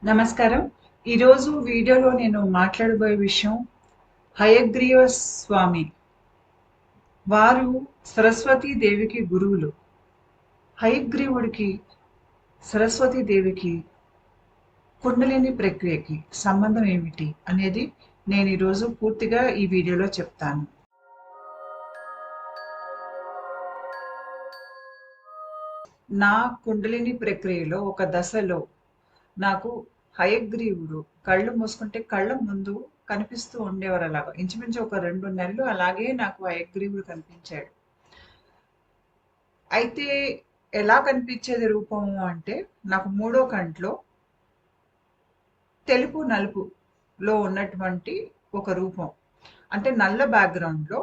నమస్కారం. ఈరోజు వీడియోలో నేను మాట్లాడబోయే విషయం హయగ్రీవ స్వామి. వారు సరస్వతీ దేవికి గురువులు. హయగ్రీవుడికి, సరస్వతీ దేవికి కుండలిని ప్రక్రియకి సంబంధం ఏమిటి అనేది నేను ఈరోజు పూర్తిగా ఈ వీడియోలో చెప్తాను. నా కుండలిని ప్రక్రియలో ఒక దశలో నాకు హయగ్రీవుడు కళ్ళు మూసుకుంటే కళ్ళ ముందు కనిపిస్తూ ఉండేవారు. అలాగా ఇంచుమించు ఒక 2 నెలలు అలాగే నాకు హయగ్రీవుడు కనిపించాడు. అయితే ఎలా కనిపించేది రూపము అంటే, నాకు మూడో కంట్లో తెలుపు నలుపులో ఉన్నటువంటి ఒక రూపం. అంటే నల్ల బ్యాక్గ్రౌండ్లో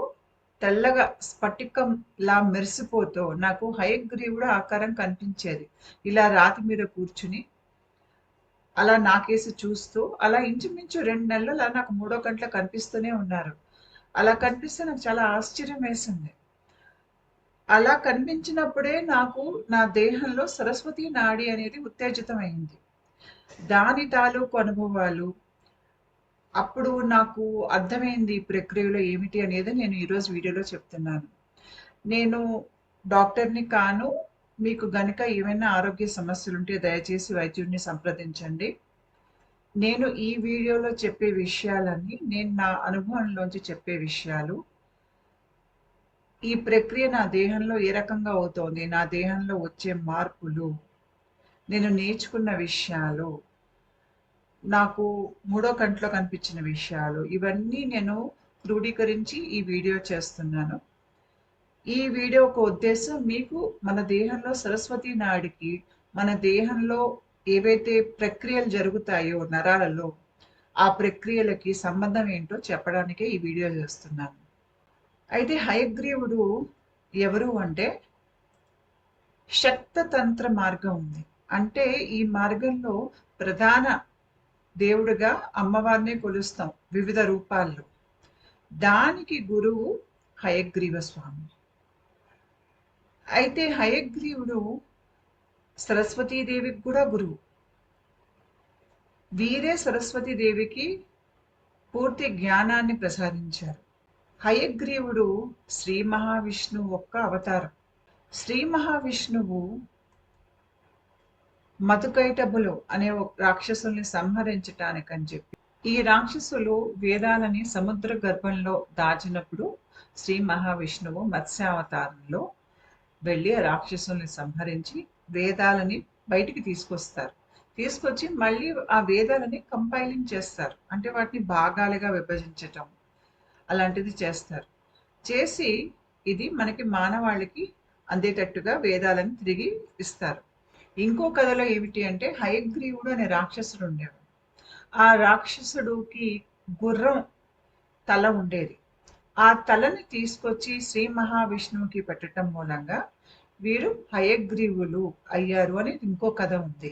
తెల్లగా స్ఫటికంలా మెరిసిపోతూ నాకు హయగ్రీవుడు ఆకారం కనిపించేది. ఇలా రాతి మీద కూర్చుని అలా నాకేసి చూస్తూ అలా ఇంచుమించు 2 నెలలు అలా నాకు మూడో కంట్లో కనిపిస్తూనే ఉన్నారు. అలా కనిపిస్తే నాకు చాలా ఆశ్చర్యం వేసింది. అలా కనిపించినప్పుడే నాకు నా దేహంలో సరస్వతి నాడి అనేది ఉత్తేజితమైంది. దాని తాలూకు అనుభవాలు అప్పుడు నాకు అర్థమైంది ఈ ప్రక్రియలో ఏమిటి అనేది నేను ఈరోజు వీడియోలో చెప్తున్నాను. నేను డాక్టర్‌ని కాను. మీకు గనక ఏమైనా ఆరోగ్య సమస్యలుంటే దయచేసి వైద్యుడిని సంప్రదించండి. నేను ఈ వీడియోలో చెప్పే విషయాలన్నీ నేను నా అనుభవంలోంచి చెప్పే విషయాలు. ఈ ప్రక్రియ నా దేహంలో ఏ రకంగా అవుతోంది, నా దేహంలో వచ్చే మార్పులు, నేను నేర్చుకున్న విషయాలు, నాకు మూడో కంట్లో కనిపించిన విషయాలు, ఇవన్నీ నేను క్రోడీకరించి ఈ వీడియో చేస్తున్నాను. ఈ వీడియో ఒక ఉద్దేశం మీకు మన దేహంలో సరస్వతి నాడికి, మన దేహంలో ఏవైతే ప్రక్రియలు జరుగుతాయో నరాలలో, ఆ ప్రక్రియలకి సంబంధం ఏంటో చెప్పడానికే ఈ వీడియో చేస్తున్నాను. అయితే హయగ్రీవుడు ఎవరు అంటే, శక్తతంత్ర మార్గం ఉంది. అంటే ఈ మార్గంలో ప్రధాన దేవుడుగా అమ్మవారిని కొలుస్తాం వివిధ రూపాల్లో. దానికి గురువు హయగ్రీవ స్వామి. అయితే హయగ్రీవుడు సరస్వతీదేవికి కూడా గురువు. వీరే సరస్వతీదేవికి పూర్తి జ్ఞానాన్ని ప్రసాదించారు. హయగ్రీవుడు శ్రీ మహావిష్ణువు యొక్క అవతారం. శ్రీ మహావిష్ణువు మధుకైటభులు అనే ఒక రాక్షసుల్ని సంహరించటానికని చెప్పి, ఈ రాక్షసులు వేదాలని సముద్ర గర్భంలో దాచినప్పుడు శ్రీ మహావిష్ణువు మత్స్యావతారంలో వెళ్ళి ఆ రాక్షసుల్ని సంహరించి వేదాలని బయటికి తీసుకొస్తారు. తీసుకొచ్చి మళ్ళీ ఆ వేదాలని కంపైలింగ్ చేస్తారు. అంటే వాటిని భాగాలుగా విభజించటం అలాంటిది చేస్తారు. చేసి ఇది మనకి మానవాళికి అందేటట్టుగా వేదాలను తిరిగి ఇస్తారు. ఇంకో కథలో ఏమిటి అంటే, హయగ్రీవుడు అనే రాక్షసుడు ఉండేవాడు. ఆ రాక్షసుడికి గుర్రం తల ఉండేది. ఆ తలని తీసుకొచ్చి శ్రీ మహావిష్ణువుకి పెట్టడం మూలంగా వీరు హయగ్రీవులు అయ్యారు అని ఇంకో కథ ఉంది.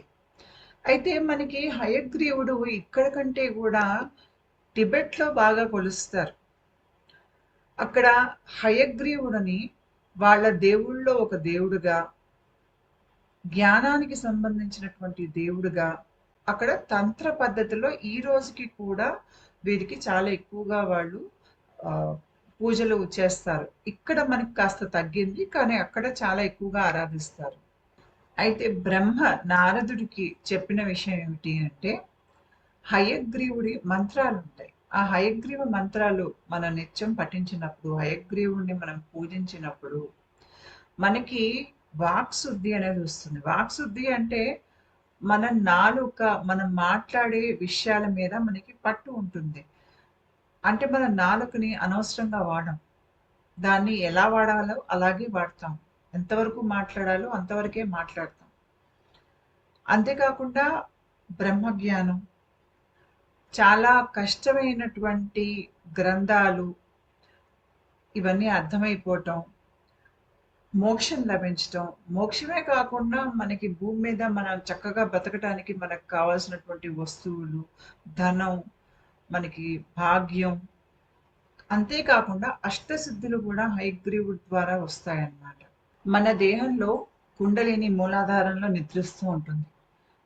అయితే మనకి హయగ్రీవుడు ఇక్కడ కంటే కూడా టిబెట్లో బాగా కొలుస్తారు. అక్కడ హయగ్రీవుడిని వాళ్ళ దేవుళ్ళలో ఒక దేవుడుగా, జ్ఞానానికి సంబంధించినటువంటి దేవుడుగా, అక్కడ తంత్ర పద్ధతిలో ఈ రోజుకి కూడా వీరికి చాలా ఎక్కువగా వాళ్ళు పూజలు చేస్తారు. ఇక్కడ మనకి కాస్త తగ్గింది, కానీ అక్కడ చాలా ఎక్కువగా ఆరాధిస్తారు. అయితే బ్రహ్మ నారదుడికి చెప్పిన విషయం ఏమిటి అంటే, హయగ్రీవుడి మంత్రాలు ఉంటాయి. ఆ హయగ్రీవ మంత్రాలు మన నిత్యం పఠించినప్పుడు, హయగ్రీవుడిని మనం పూజించినప్పుడు మనకి వాక్శుద్ధి అనేది వస్తుంది. వాక్శుద్ధి అంటే మన నాలుక, మనం మాట్లాడే విషయాల మీద మనకి పట్టు ఉంటుంది. అంటే మన నాలుకని అనవసరంగా వాడం. దాన్ని ఎలా వాడాలో అలాగే వాడతాం. ఎంతవరకు మాట్లాడాలో అంతవరకే మాట్లాడతాం. అంతేకాకుండా బ్రహ్మజ్ఞానం, చాలా కష్టమైనటువంటి గ్రంథాలు ఇవన్నీ అర్థమైపోవటం, మోక్షం లభించటం, మోక్షమే కాకుండా మనకి భూమి మీద మనం చక్కగా బ్రతకటానికి మనకు కావాల్సినటువంటి వస్తువులు, ధనం, మనకి భాగ్యం, అంతేకాకుండా అష్టసిద్ధులు కూడా హయగ్రీవుడి ద్వారా వస్తాయన్నమాట. మన దేహంలో కుండలిని మూలాధారంలో నిద్రిస్తూ ఉంటుంది.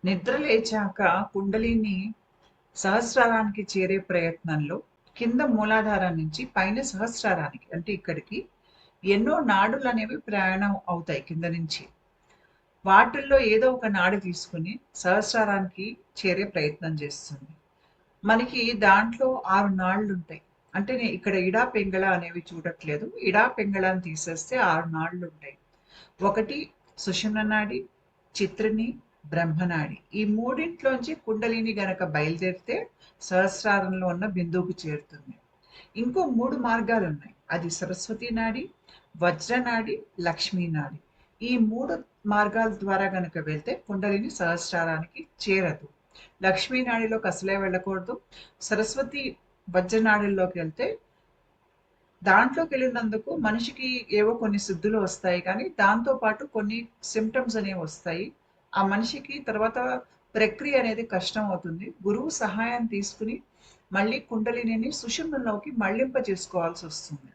నిద్ర లేచాక కుండలిని సహస్రారానికి చేరే ప్రయత్నంలో కింద మూలాధారం నుంచి పైన సహస్రారానికి అంటే ఇక్కడికి ఎన్నో నాడులు అనేవి ప్రయాణం అవుతాయి కింద నుంచి. వాటిల్లో ఏదో ఒక నాడి తీసుకుని సహస్రారానికి చేరే ప్రయత్నం చేస్తుంది. మనకి దాంట్లో 6 నాళ్లుంటాయి. అంటే ఇక్కడ ఇడా పింగళ అనేవి చూడట్లేదు. ఇడా పింగళాన్ని తీసేస్తే 6 నాళ్లుంటాయి. ఒకటి సుషుమ్న నాడి, చిత్రిని, బ్రహ్మనాడి. ఈ మూడింట్లోంచి కుండలిని గనక బయలుదేరితే సహస్రారంలో ఉన్న బిందువుకు చేరుతుంది. ఇంకో 3 మార్గాలున్నాయి. అది సరస్వతి నాడి, వజ్రనాడి, లక్ష్మీనాడి. ఈ 3 మార్గాల ద్వారా గనక వెళ్తే కుండలిని సహస్రారానికి చేరదు. లక్ష్మీనాడిలోకి అసలే వెళ్ళకూడదు. సరస్వతి వజ్రనాడిలోకి వెళ్తే దాంట్లోకి వెళ్ళినందుకు మనిషికి ఏవో కొన్ని సిద్ధులు వస్తాయి కానీ దాంతో పాటు కొన్ని సిమ్టమ్స్ అనేవి వస్తాయి. ఆ మనిషికి తర్వాత ప్రక్రియ అనేది కష్టం అవుతుంది. గురువు సహాయం తీసుకుని మళ్ళీ కుండలిని సుషుమ్నలోకి మళ్ళింప చేసుకోవాల్సి వస్తుంది.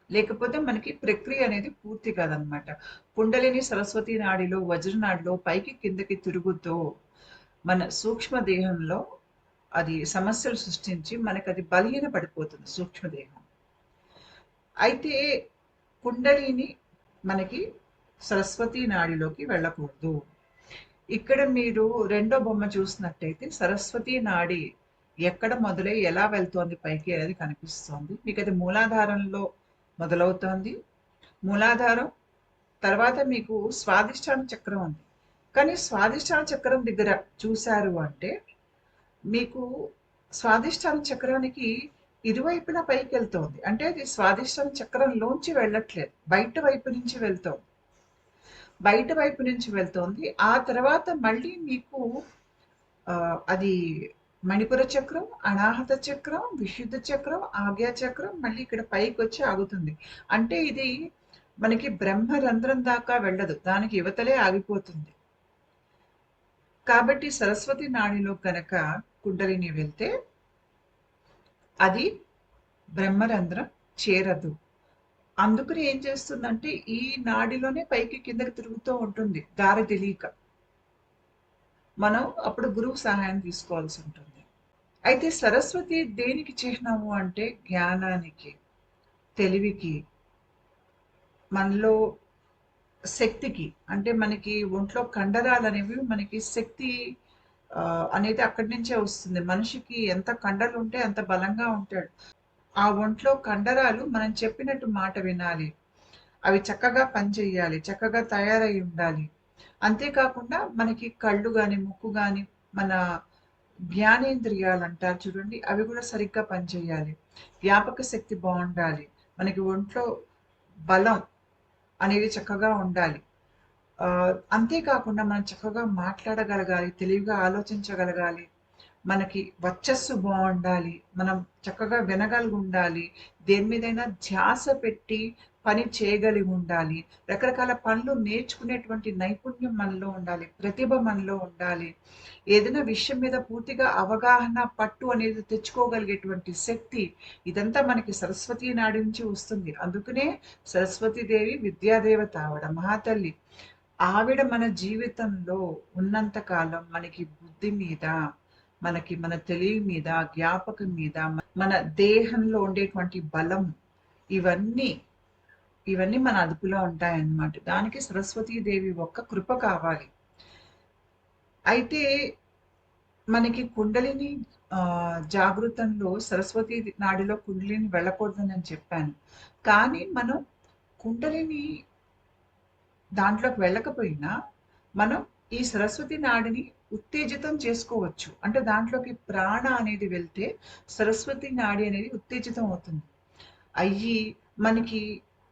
లేకపోతే మనకి ప్రక్రియ అనేది పూర్తి కాదనమాట. కుండలిని సరస్వతి నాడిలో వజ్రనాడిలో పైకి కిందకి తిరుగుతూ మన సూక్ష్మ దేహంలో అది సమస్యలు సృష్టించి మనకి అది బలహీన పడిపోతుంది సూక్ష్మదేహం. అయితే కుండలిని మనకి సరస్వతి నాడిలోకి వెళ్ళకూడదు. ఇక్కడ మీరు రెండో బొమ్మ చూసినట్టయితే సరస్వతి నాడి ఎక్కడ మొదలై ఎలా వెళ్తోంది పైకి అనేది కనిపిస్తోంది. మీకు అది మూలాధారంలో మొదలవుతోంది. మూలాధారం తర్వాత మీకు స్వాదిష్టాన చక్రం ఉంది. కానీ స్వాదిష్టాన చక్రం దగ్గర చూశారు అంటే మీకు స్వాదిష్టాన చక్రానికి ఇరువైపులా పైకి వెళ్తోంది. అంటే అది స్వాదిష్టాన చక్రంలోంచి వెళ్ళట్లేదు. బయట వైపు నుంచి వెళ్తోంది. బయట వైపు నుంచి వెళ్తోంది. ఆ తర్వాత మళ్ళీ మీకు అది మణిపుర చక్రం, అనాహత చక్రం, విశుద్ధ చక్రం, ఆజ్ఞా చక్రం మళ్ళీ ఇక్కడ పైకి వచ్చి ఆగుతుంది. అంటే ఇది మనకి బ్రహ్మరంధ్రం దాకా వెళ్ళదు. దానికి యువతలే ఆగిపోతుంది. కాబట్టి సరస్వతి నాడిలో కనుక కుండలిని వెళ్తే అది బ్రహ్మరంధ్రం చేరదు. అందుకని ఏం చేస్తుందంటే ఈ నాడిలోనే పైకి కిందకి తిరుగుతూ ఉంటుంది దారి తెలియక. మనం అప్పుడు గురువు సహాయం తీసుకోవాల్సి ఉంటుంది. అయితే సరస్వతి దేనికి చిహ్నము అంటే జ్ఞానానికి, తెలివికి, మనలో శక్తికి. అంటే మనకి ఒంట్లో కండరాలు అనేవి మనకి శక్తి అనేది అక్కడి నుంచే వస్తుంది. మనిషికి ఎంత కండలు ఉంటే అంత బలంగా ఉంటాడు. ఆ ఒంట్లో కండరాలు మనం చెప్పినట్టు మాట వినాలి. అవి చక్కగా పనిచేయాలి. చక్కగా తయారై ఉండాలి. అంతేకాకుండా మనకి కళ్ళు గాని, ముక్కు గాని, మన జ్ఞానేంద్రియాలు అంటారు చూడండి. అవి కూడా సరిగ్గా పనిచేయాలి. జ్ఞాపక శక్తి బావుండాలి. మనకి ఒంట్లో బలం అనేది చక్కగా ఉండాలి. అంతేకాకుండా మనం చక్కగా మాట్లాడగలగాలి. తెలివిగా ఆలోచించగలగాలి. మనకి వర్చస్సు బావుండాలి. మనం చక్కగా వినగలిగుండాలి. దేని మీదైనా ధ్యాస పెట్టి పని చేయగలిగి ఉండాలి. రకరకాల పనులు నేర్చుకునేటువంటి నైపుణ్యం మనలో ఉండాలి. ప్రతిభ మనలో ఉండాలి. ఏదైనా విషయం మీద పూర్తిగా అవగాహన, పట్టు అనేది తెచ్చుకోగలిగేటువంటి శక్తి ఇదంతా మనకి సరస్వతి నాడి నుంచి వస్తుంది. అందుకనే సరస్వతీదేవి విద్యాదేవత ఆవిడ మహాతల్లి. ఆవిడ మన జీవితంలో ఉన్నంత కాలం మనకి బుద్ధి మీద, మనకి మన తెలివి మీద, జ్ఞాపకం మీద, మన దేహంలో ఉండేటువంటి బలం ఇవన్నీ, ఇవన్నీ మన అదుపులో ఉంటాయన్నమాట. దానికి సరస్వతీదేవి ఒక్క కృప కావాలి. అయితే మనకి కుండలిని జాగృతంలో సరస్వతి నాడిలో కుండలిని వెళ్ళకూడదని నేను చెప్పాను. కానీ మనం కుండలిని దాంట్లోకి వెళ్ళకపోయినా మనం ఈ సరస్వతి నాడిని ఉత్తేజితం చేసుకోవచ్చు. అంటే దాంట్లోకి ప్రాణ అనేది వెళ్తే సరస్వతి నాడి అనేది ఉత్తేజితం అవుతుంది. అయ్యి మనకి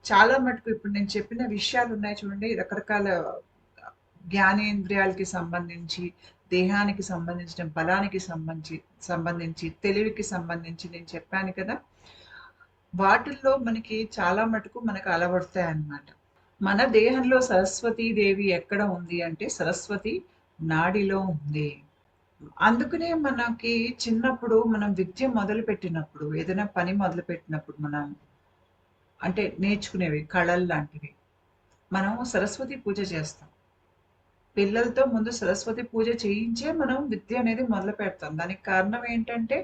చాలా మటుకు ఇప్పుడు నేను చెప్పిన విషయాలు ఉన్నాయి చూడండి. రకరకాల జ్ఞానేంద్రియాలకి సంబంధించి, దేహానికి సంబంధించిన బలానికి సంబంధించి, తెలివికి సంబంధించి నేను చెప్పాను కదా! వాటిల్లో మనకి చాలా మటుకు మనకు అలవడతాయన్నమాట. మన దేహంలో సరస్వతీదేవి ఎక్కడ ఉంది అంటే సరస్వతి నాడిలో ఉంది. అందుకనే మనకి చిన్నప్పుడు మనం విద్య మొదలుపెట్టినప్పుడు, ఏదైనా పని మొదలుపెట్టినప్పుడు మనం అంటే నేర్చుకునేవి కళలు లాంటివి. మనం సరస్వతి పూజ చేస్తాం. పిల్లలతో ముందు సరస్వతి పూజ చేయించే మనం విద్య అనేది మొదలు పెడతాం. దానికి కారణం ఏంటంటే,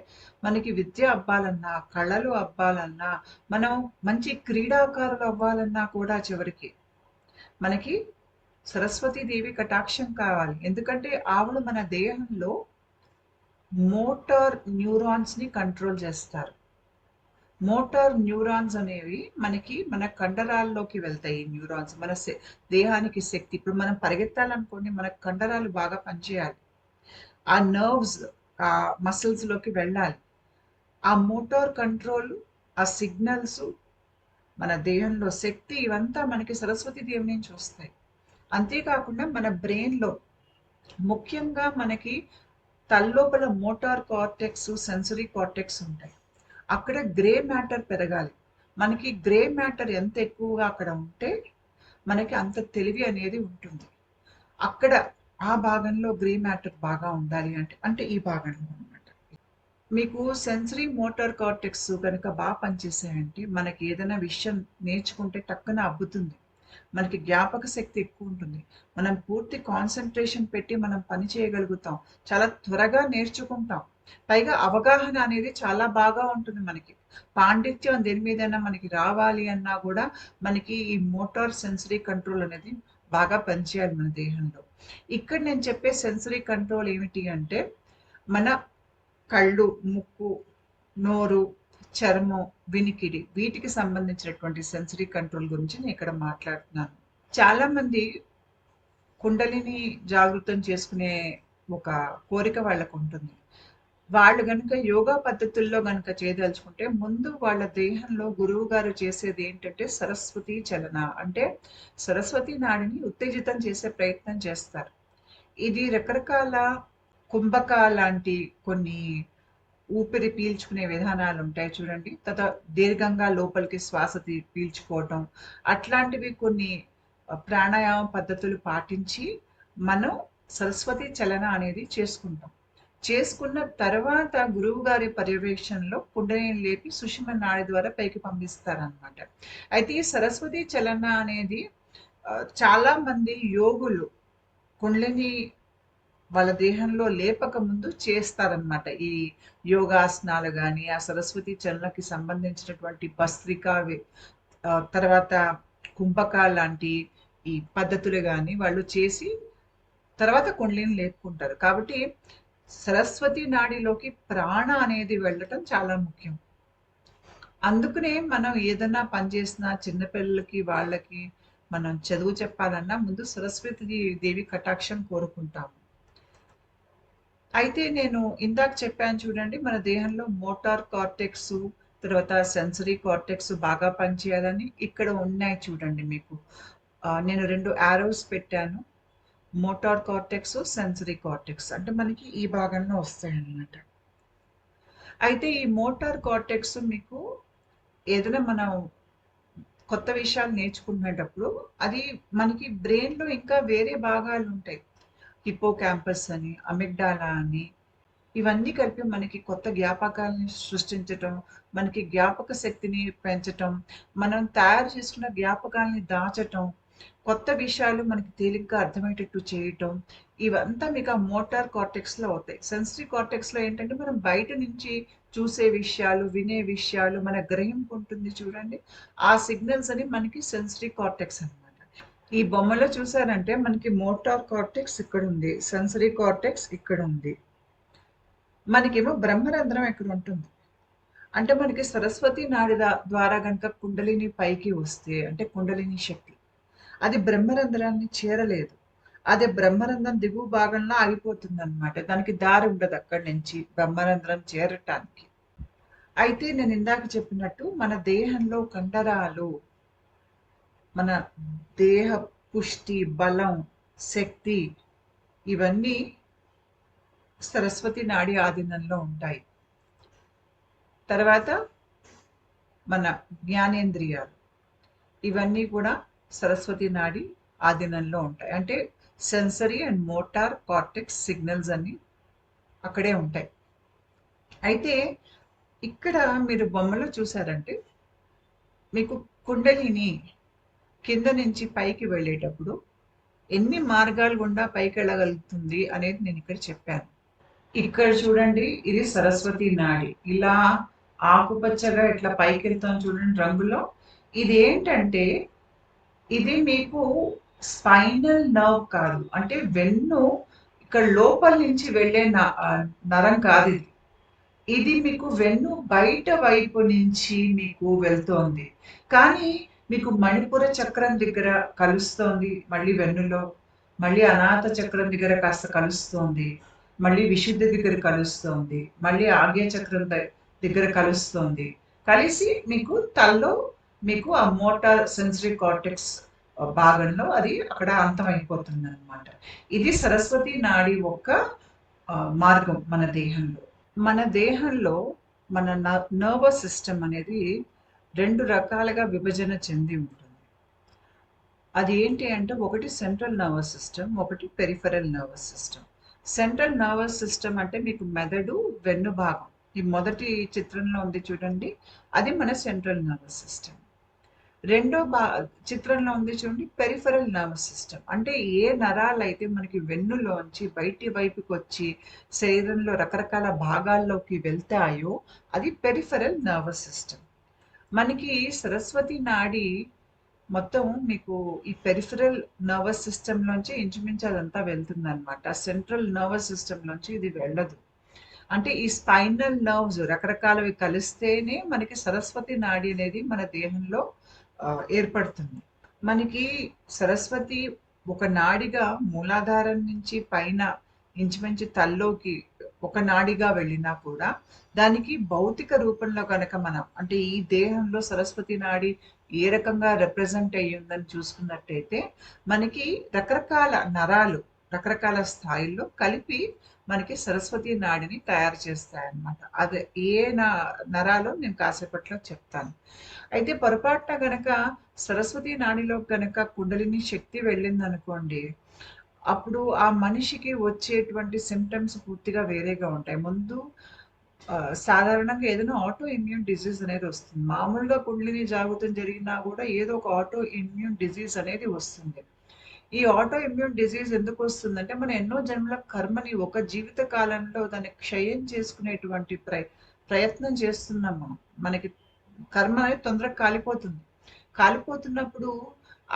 మనకి విద్య అవ్వాలన్నా, కళలు అవ్వాలన్నా, మనం మంచి క్రీడాకారులు అవ్వాలన్నా కూడా చివరికి మనకి సరస్వతీదేవి కటాక్షం కావాలి. ఎందుకంటే ఆవిడ మన దేహంలో మోటార్ న్యూరాన్స్‌ని కంట్రోల్ చేస్తారు. మోటార్ న్యూరాన్స్ అనేవి మన కండరాల్లోకి వెళ్తాయి. ఈ న్యూరాన్స్ దేహానికి శక్తి. ఇప్పుడు మనం పరిగెత్తాలనుకోండి, మన కండరాలు బాగా పనిచేయాలి. ఆ నర్వ్స్ ఆ మసిల్స్‌లోకి వెళ్ళాలి. ఆ మోటార్ కంట్రోల్, ఆ సిగ్నల్స్, మన దేహంలో శక్తి ఇవంతా మనకి సరస్వతి దేవి నుంచి వస్తాయి. అంతేకాకుండా మన బ్రెయిన్‌లో ముఖ్యంగా మనకి తలలోపల మోటార్ కార్టెక్స్, సెన్సరీ కార్టెక్స్ ఉంటాయి. అక్కడ గ్రే మ్యాటర్ పెరగాలి. మనకి గ్రే మ్యాటర్ ఎంత ఎక్కువగా అక్కడ ఉంటే మనకి అంత తెలివి అనేది ఉంటుంది. అక్కడ ఆ భాగంలో గ్రే మ్యాటర్ బాగా ఉండాలి అంటే ఈ భాగంలో అన్నమాట. మీకు సెన్సరీ మోటార్ కార్టెక్స్ కనుక బాగా పనిచేసాయంటే మనకి ఏదైనా విషయం నేర్చుకుంటే టక్కున అబ్బుతుంది. మనకి జ్ఞాపక శక్తి ఎక్కువ ఉంటుంది. మనం పూర్తి కాన్సంట్రేషన్ పెట్టి మనం పని చేయగలుగుతాం. చాలా త్వరగా నేర్చుకుంటాం. పైగా అవగాహన అనేది చాలా బాగా ఉంటుంది మనకి. పాండిత్యం దేని మీదైనా మనకి రావాలి అన్నా కూడా మనకి ఈ మోటార్ సెన్సరీ కంట్రోల్ అనేది బాగా పనిచేయాలి మన దేహంలో. ఇక్కడ నేను చెప్పే సెన్సరీ కంట్రోల్ ఏమిటి అంటే మన కళ్ళు, ముక్కు, నోరు, చర్మం, వినికిడి వీటికి సంబంధించినటువంటి సెన్సరీ కంట్రోల్ గురించి నేను ఇక్కడ మాట్లాడుతున్నాను. చాలా మంది కుండలిని జాగృతం చేసుకునే ఒక కోరిక వాళ్ళకు ఉంటుంది. వాళ్ళు గనుక యోగా పద్ధతుల్లో గనుక చేయదలుచుకుంటే ముందు వాళ్ళ దేహంలో గురువు గారు చేసేది ఏంటంటే సరస్వతి చలన అంటే సరస్వతి నాడిని ఉత్తేజితం చేసే ప్రయత్నం చేస్తారు. ఇది రకరకాల కుంభక లాంటి కొన్ని ఊపిరి పీల్చుకునే విధానాలు ఉంటాయి చూడండి. దీర్ఘంగా లోపలికి శ్వాస పీల్చుకోవటం. అట్లాంటివి కొన్ని ప్రాణాయామ పద్ధతులు పాటించి మనం సరస్వతి చలన అనేది చేసుకుంటాం. చేసుకున్న తర్వాత గురువు గారి పర్యవేక్షణలో కుండలిని లేపి సుషుమ్న నాడి ద్వారా పైకి పంపిస్తారనమాట. అయితే ఈ సరస్వతి చలన అనేది చాలా మంది యోగులు కుండలిని వాళ్ళ దేహంలో లేపక ముందు చేస్తారనమాట. ఈ యోగాసనాలు గాని, ఆ సరస్వతి చలనకి సంబంధించినటువంటి భస్త్రిక తర్వాత కుంభక లాంటి ఈ పద్ధతులు గాని వాళ్ళు చేసి తర్వాత కుండలిని లేపుకుంటారు. కాబట్టి సరస్వతి నాడిలోకి ప్రాణ అనేది వెళ్ళటం చాలా ముఖ్యం. అందుకనే మనం ఏదన్నా పని చేసినా చిన్నపిల్లలకి వాళ్ళకి మనం చదువు చెప్పాలన్నా ముందు సరస్వతి దేవి కటాక్షం కోరుకుంటాము. అయితే నేను ఇందాక చెప్పాను చూడండి, మన దేహంలో మోటార్ కార్టెక్స్, తర్వాత సెన్సరీ కార్టెక్స్ బాగా పనిచేయాలని ఇక్కడ ఉన్నాయి చూడండి మీకు. నేను 2 యారోస్ పెట్టాను. మోటార్ కార్టెక్స్, సెన్సరీ కార్టెక్స్ అంటే మనకి ఈ భాగంలో వస్తాయన్నమాట. అయితే ఈ మోటార్ కార్టెక్స్ మీకు ఏదైనా మనం కొత్త విషయాలు నేర్చుకునేటప్పుడు అది మనకి బ్రెయిన్‌లో ఇంకా వేరే భాగాలు ఉంటాయి. హిప్పో క్యాంపస్ అని, అమిగ్డాలా అని ఇవన్నీ కలిపి మనకి కొత్త జ్ఞాపకాలని సృష్టించటం, మనకి జ్ఞాపక శక్తిని పెంచటం, మనం తయారు చేసుకున్న జ్ఞాపకాలని దాచటం, కొత్త విషయాలు మనకి తేలిగ్గా అర్థమయ్యేటట్టు చేయటం, ఇవంతా మీకు ఆ మోటార్ కార్టెక్స్‌లో అవుతాయి. సెన్సరీ కార్టెక్స్‌లో ఏంటంటే మనం బయట నుంచి చూసే విషయాలు, వినే విషయాలు, మన గ్రహింపు ఉంటుంది చూడండి. ఆ సిగ్నల్స్ అని మనకి సెన్సరీ కార్టెక్స్ అన్నమాట. ఈ బొమ్మలో చూసారంటే మనకి మోటార్ కార్టెక్స్ ఇక్కడుంది. సెన్సరీ కార్టెక్స్ ఇక్కడుంది. మనకేమో బ్రహ్మరంధ్రం ఇక్కడ ఉంటుంది. అంటే మనకి సరస్వతి నాడి ద్వారా గనుక కుండలిని పైకి వస్తే అంటే కుండలిని శక్తి అది బ్రహ్మరంధ్రాన్ని చేరలేదు. అది బ్రహ్మరంధ్రం దిగువ భాగంలో ఆగిపోతుందన్నమాట. దానికి దారి ఉండదు అక్కడి నుంచి బ్రహ్మరంధ్రం చేరటానికి. అయితే నేను ఇందాక చెప్పినట్టు మన దేహంలో కండరాలు, మన దేహ పుష్టి, బలం, శక్తి ఇవన్నీ సరస్వతి నాడి ఆధీనంలో ఉంటాయి. తర్వాత మన జ్ఞానేంద్రియాలు ఇవన్నీ కూడా సరస్వతి నాడి ఆధీనంలో ఉంటాయి. అంటే sensory and motor cortex signals అన్ని అక్కడే ఉంటాయి. అయితే ఇక్కడ మీరు బొమ్మలో చూసారంటే మీకు కుండలిని కింద నుంచి పైకి వెళ్ళేటప్పుడు ఎన్ని మార్గాలు గుండా పైకెళ్ళగలుగుతుంది అనేది నేను ఇక్కడ చెప్పాను. ఇక్కడ చూడండి, ఇది సరస్వతి నాడి. ఇలా ఆకుపచ్చగా ఇట్లా పైకెళ్తాం చూడండి రంగులో. ఇది ఏంటంటే, ఇది మీకు స్పైనల్ నర్వ్ కాదు. అంటే వెన్ను ఇక్కడ లోపల నుంచి వెళ్ళే నరం కాదు ఇది. ఇది మీకు వెన్ను బయట వైపు నుంచి మీకు వెళ్తోంది. కానీ మీకు మణిపుర చక్రం దగ్గర కలుస్తోంది. మళ్ళీ వెన్నులో. మళ్ళీ అనాహత చక్రం దగ్గర కాస్త కలుస్తోంది. మళ్ళీ విశుద్ధి దగ్గర కలుస్తోంది. మళ్ళీ ఆగ్నేయ చక్రం దగ్గర కలుస్తోంది. కలిసి మీకు తలలో మీకు ఆ మోటార్ సెన్సరీ కార్టెక్స్ భాగంలో అది అక్కడ అంతమైపోతుంది అనమాట. ఇది సరస్వతి నాడి యొక్క మార్గం మన దేహంలో. మన దేహంలో మన నర్వస్ సిస్టమ్ అనేది 2 రకాలుగా విభజన చెంది ఉంటుంది. అది ఏంటి అంటే, ఒకటి సెంట్రల్ నర్వస్ సిస్టమ్, ఒకటి peripheral nervous system. Central nervous system అంటే మీకు మెదడు, వెన్ను భాగం. ఈ మొదటి చిత్రంలో ఉంది చూడండి, అది మన సెంట్రల్ నర్వస్ సిస్టమ్. రెండో చిత్రంలో ఉంది చూడండి, పెరిఫెరల్ నర్వస్ సిస్టమ్. అంటే ఏ నరాలైతే మనకి వెన్నులోంచి బయటి వైపుకి వచ్చి శరీరంలో రకరకాల భాగాల్లోకి వెళ్తాయో అది పెరిఫెరల్ నర్వస్ సిస్టమ్. మనకి సరస్వతి నాడి మొత్తం మీకు ఈ పెరిఫెరల్ నర్వస్ సిస్టమ్ లోంచి ఇంచుమించు అదంతా వెళ్తుంది అనమాట. సెంట్రల్ నర్వస్ సిస్టమ్ లోంచి ఇది వెళ్ళదు. అంటే ఈ స్పైనల్ నర్వ్స్ రకరకాలవి కలిస్తేనే మనకి సరస్వతి నాడి అనేది మన దేహంలో ఏర్పడుతుంది. మనకి సరస్వతి ఒక నాడిగా మూలాధారం నుంచి పైన ఇంచుమించు తల్లోకి ఒక నాడిగా వెళ్ళినా కూడా దానికి భౌతిక రూపంలో కనుక మనం అంటే ఈ దేహంలో సరస్వతి నాడి ఏ రకంగా రిప్రజెంట్ అయ్యిందని చూసుకున్నట్టయితే మనకి రకరకాల నరాలు రకరకాల స్థాయిల్లో కలిపి మనకి సరస్వతి నాడిని తయారు చేస్తాయన్నమాట. అదే ఏ నరాలో నేను కాసేపట్లో చెప్తాను. అయితే పొరపాటున గనక సరస్వతి నాడిలో గనక కుండలిని శక్తి వెళ్ళిందనుకోండి, అప్పుడు ఆ మనిషికి వచ్చేటువంటి సిమ్టమ్స్ పూర్తిగా వేరేగా ఉంటాయి. ముందు సాధారణంగా ఏదైనా ఆటో ఇమ్యూన్ డిజీజ్ అనేది వస్తుంది. మామూలుగా కుండలిని జాగృతం జరిగినా కూడా ఏదో ఒక ఆటో ఇమ్యూన్ డిజీజ్ అనేది వస్తుంది. ఈ ఆటో ఇమ్యూన్ డిజీజ్ ఎందుకు వస్తుందంటే, మనం ఎన్నో జన్మల కర్మని ఒక జీవిత కాలంలో దాన్ని క్షయం చేసుకునేటువంటి ప్రయత్నం చేస్తున్నాం మనం. మనకి కర్మ అనేది తొందరగా కాలిపోతుంది. కాలిపోతున్నప్పుడు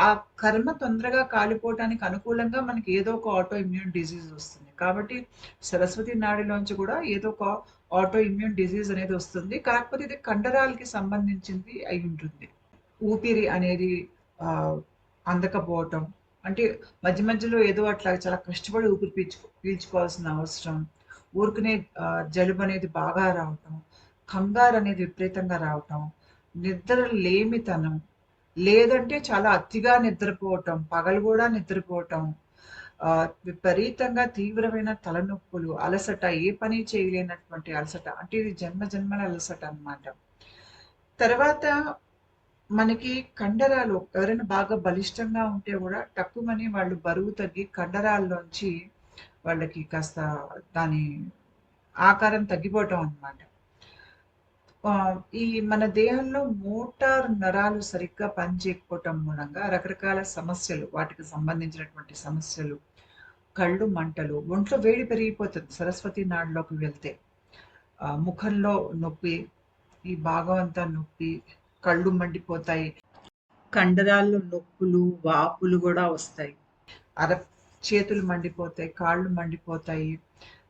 ఆ కర్మ తొందరగా కాలిపోవటానికి అనుకూలంగా మనకి ఏదో ఒక ఆటో ఇమ్యూన్ డిజీజ్ వస్తుంది. కాబట్టి సరస్వతి నాడిలోంచి కూడా ఏదో ఒక ఆటో ఇమ్యూన్ డిజీజ్ అనేది వస్తుంది. కాకపోతే ఇది కండరాలకి సంబంధించింది అయి ఉంటుంది. ఊపిరి అనేది అందకపోవటం, అంటే మధ్య మధ్యలో ఏదో అట్లా చాలా కష్టపడి ఊపిరి పీల్చుకోవాల్సిన అవసరం, ఊరికనే జలుబు అనేది బాగా రావటం, కంగారు అనేది విపరీతంగా రావటం, నిద్ర లేమితనం, లేదంటే చాలా అతిగా నిద్రపోవటం, పగలు కూడా నిద్రపోవటం, విపరీతంగా తీవ్రమైన తలనొప్పులు, అలసట, ఏ పని చేయలేనటువంటి అలసట, అంటే ఇది జన్మ జన్మల అలసట అన్నమాట. తర్వాత మనకి కండరాలు ఎవరైనా బాగా బలిష్టంగా ఉంటే కూడా టక్కుమని వాళ్ళు బరువు తగ్గి కండరాల్లోంచి వాళ్ళకి కాస్త దాని ఆకారం తగ్గిపోవటం అన్నమాట. ఈ మన దేహంలో మోటార్ నరాలు సరిగ్గా పనిచేయకపోవటం మూలంగా రకరకాల సమస్యలు, వాటికి సంబంధించినటువంటి సమస్యలు, కళ్ళు మంటలు, ఒంట్లో వేడి పెరిగిపోతుంది సరస్వతి నాడిలోకి వెళ్తే. ముఖంలో నొప్పి, ఈ భాగం అంతా నొప్పి, కళ్ళు మండిపోతాయి, కండరాల్లో నొప్పులు, వాపులు కూడా వస్తాయి, చేతులు మండిపోతాయి, కాళ్ళు మండిపోతాయి.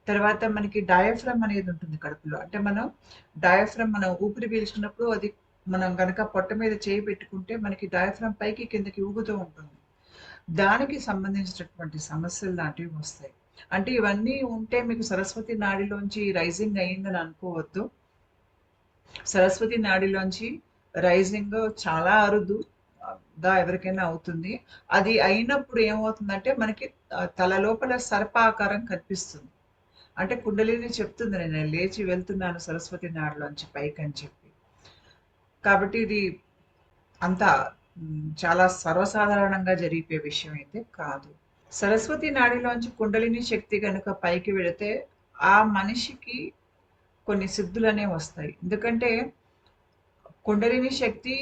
తర్వాత మనకి డయాఫ్రమ్ అనేది ఉంటుంది కడుపులో. అంటే మనం ఊపిరి పీల్చుకున్నప్పుడు అది మనం గనక పొట్ట మీద చేయి పెట్టుకుంటే మనకి డయాఫ్రమ్ పైకి కిందకి ఊగుతూ ఉంటుంది. దానికి సంబంధించినటువంటి సమస్యలు లాంటివి వస్తాయి. అంటే ఇవన్నీ ఉంటే మీకు సరస్వతి నాడిలోంచి రైజింగ్ అయ్యిందని అనుకోవద్దు. సరస్వతి నాడిలోంచి రైజింగ్ చాలా అరుదుగా ఎవరికైనా అవుతుంది. అది అయినప్పుడు ఏమవుతుందంటే మనకి తల లోపల సర్పాకారం కనిపిస్తుంది. అంటే కుండలిని చెప్తుంది, నేను లేచి వెళ్తున్నాను సరస్వతి నాడిలోంచి పైకి అని చెప్పి. కాబట్టి ఇది అంత చాలా సర్వసాధారణంగా జరిగే విషయం అయితే కాదు. సరస్వతి నాడిలోంచి కుండలిని శక్తి కనుక పైకి వెళితే ఆ మనిషికి కొన్ని సిద్ధులనే వస్తాయి. ఎందుకంటే కుండలిని శక్తి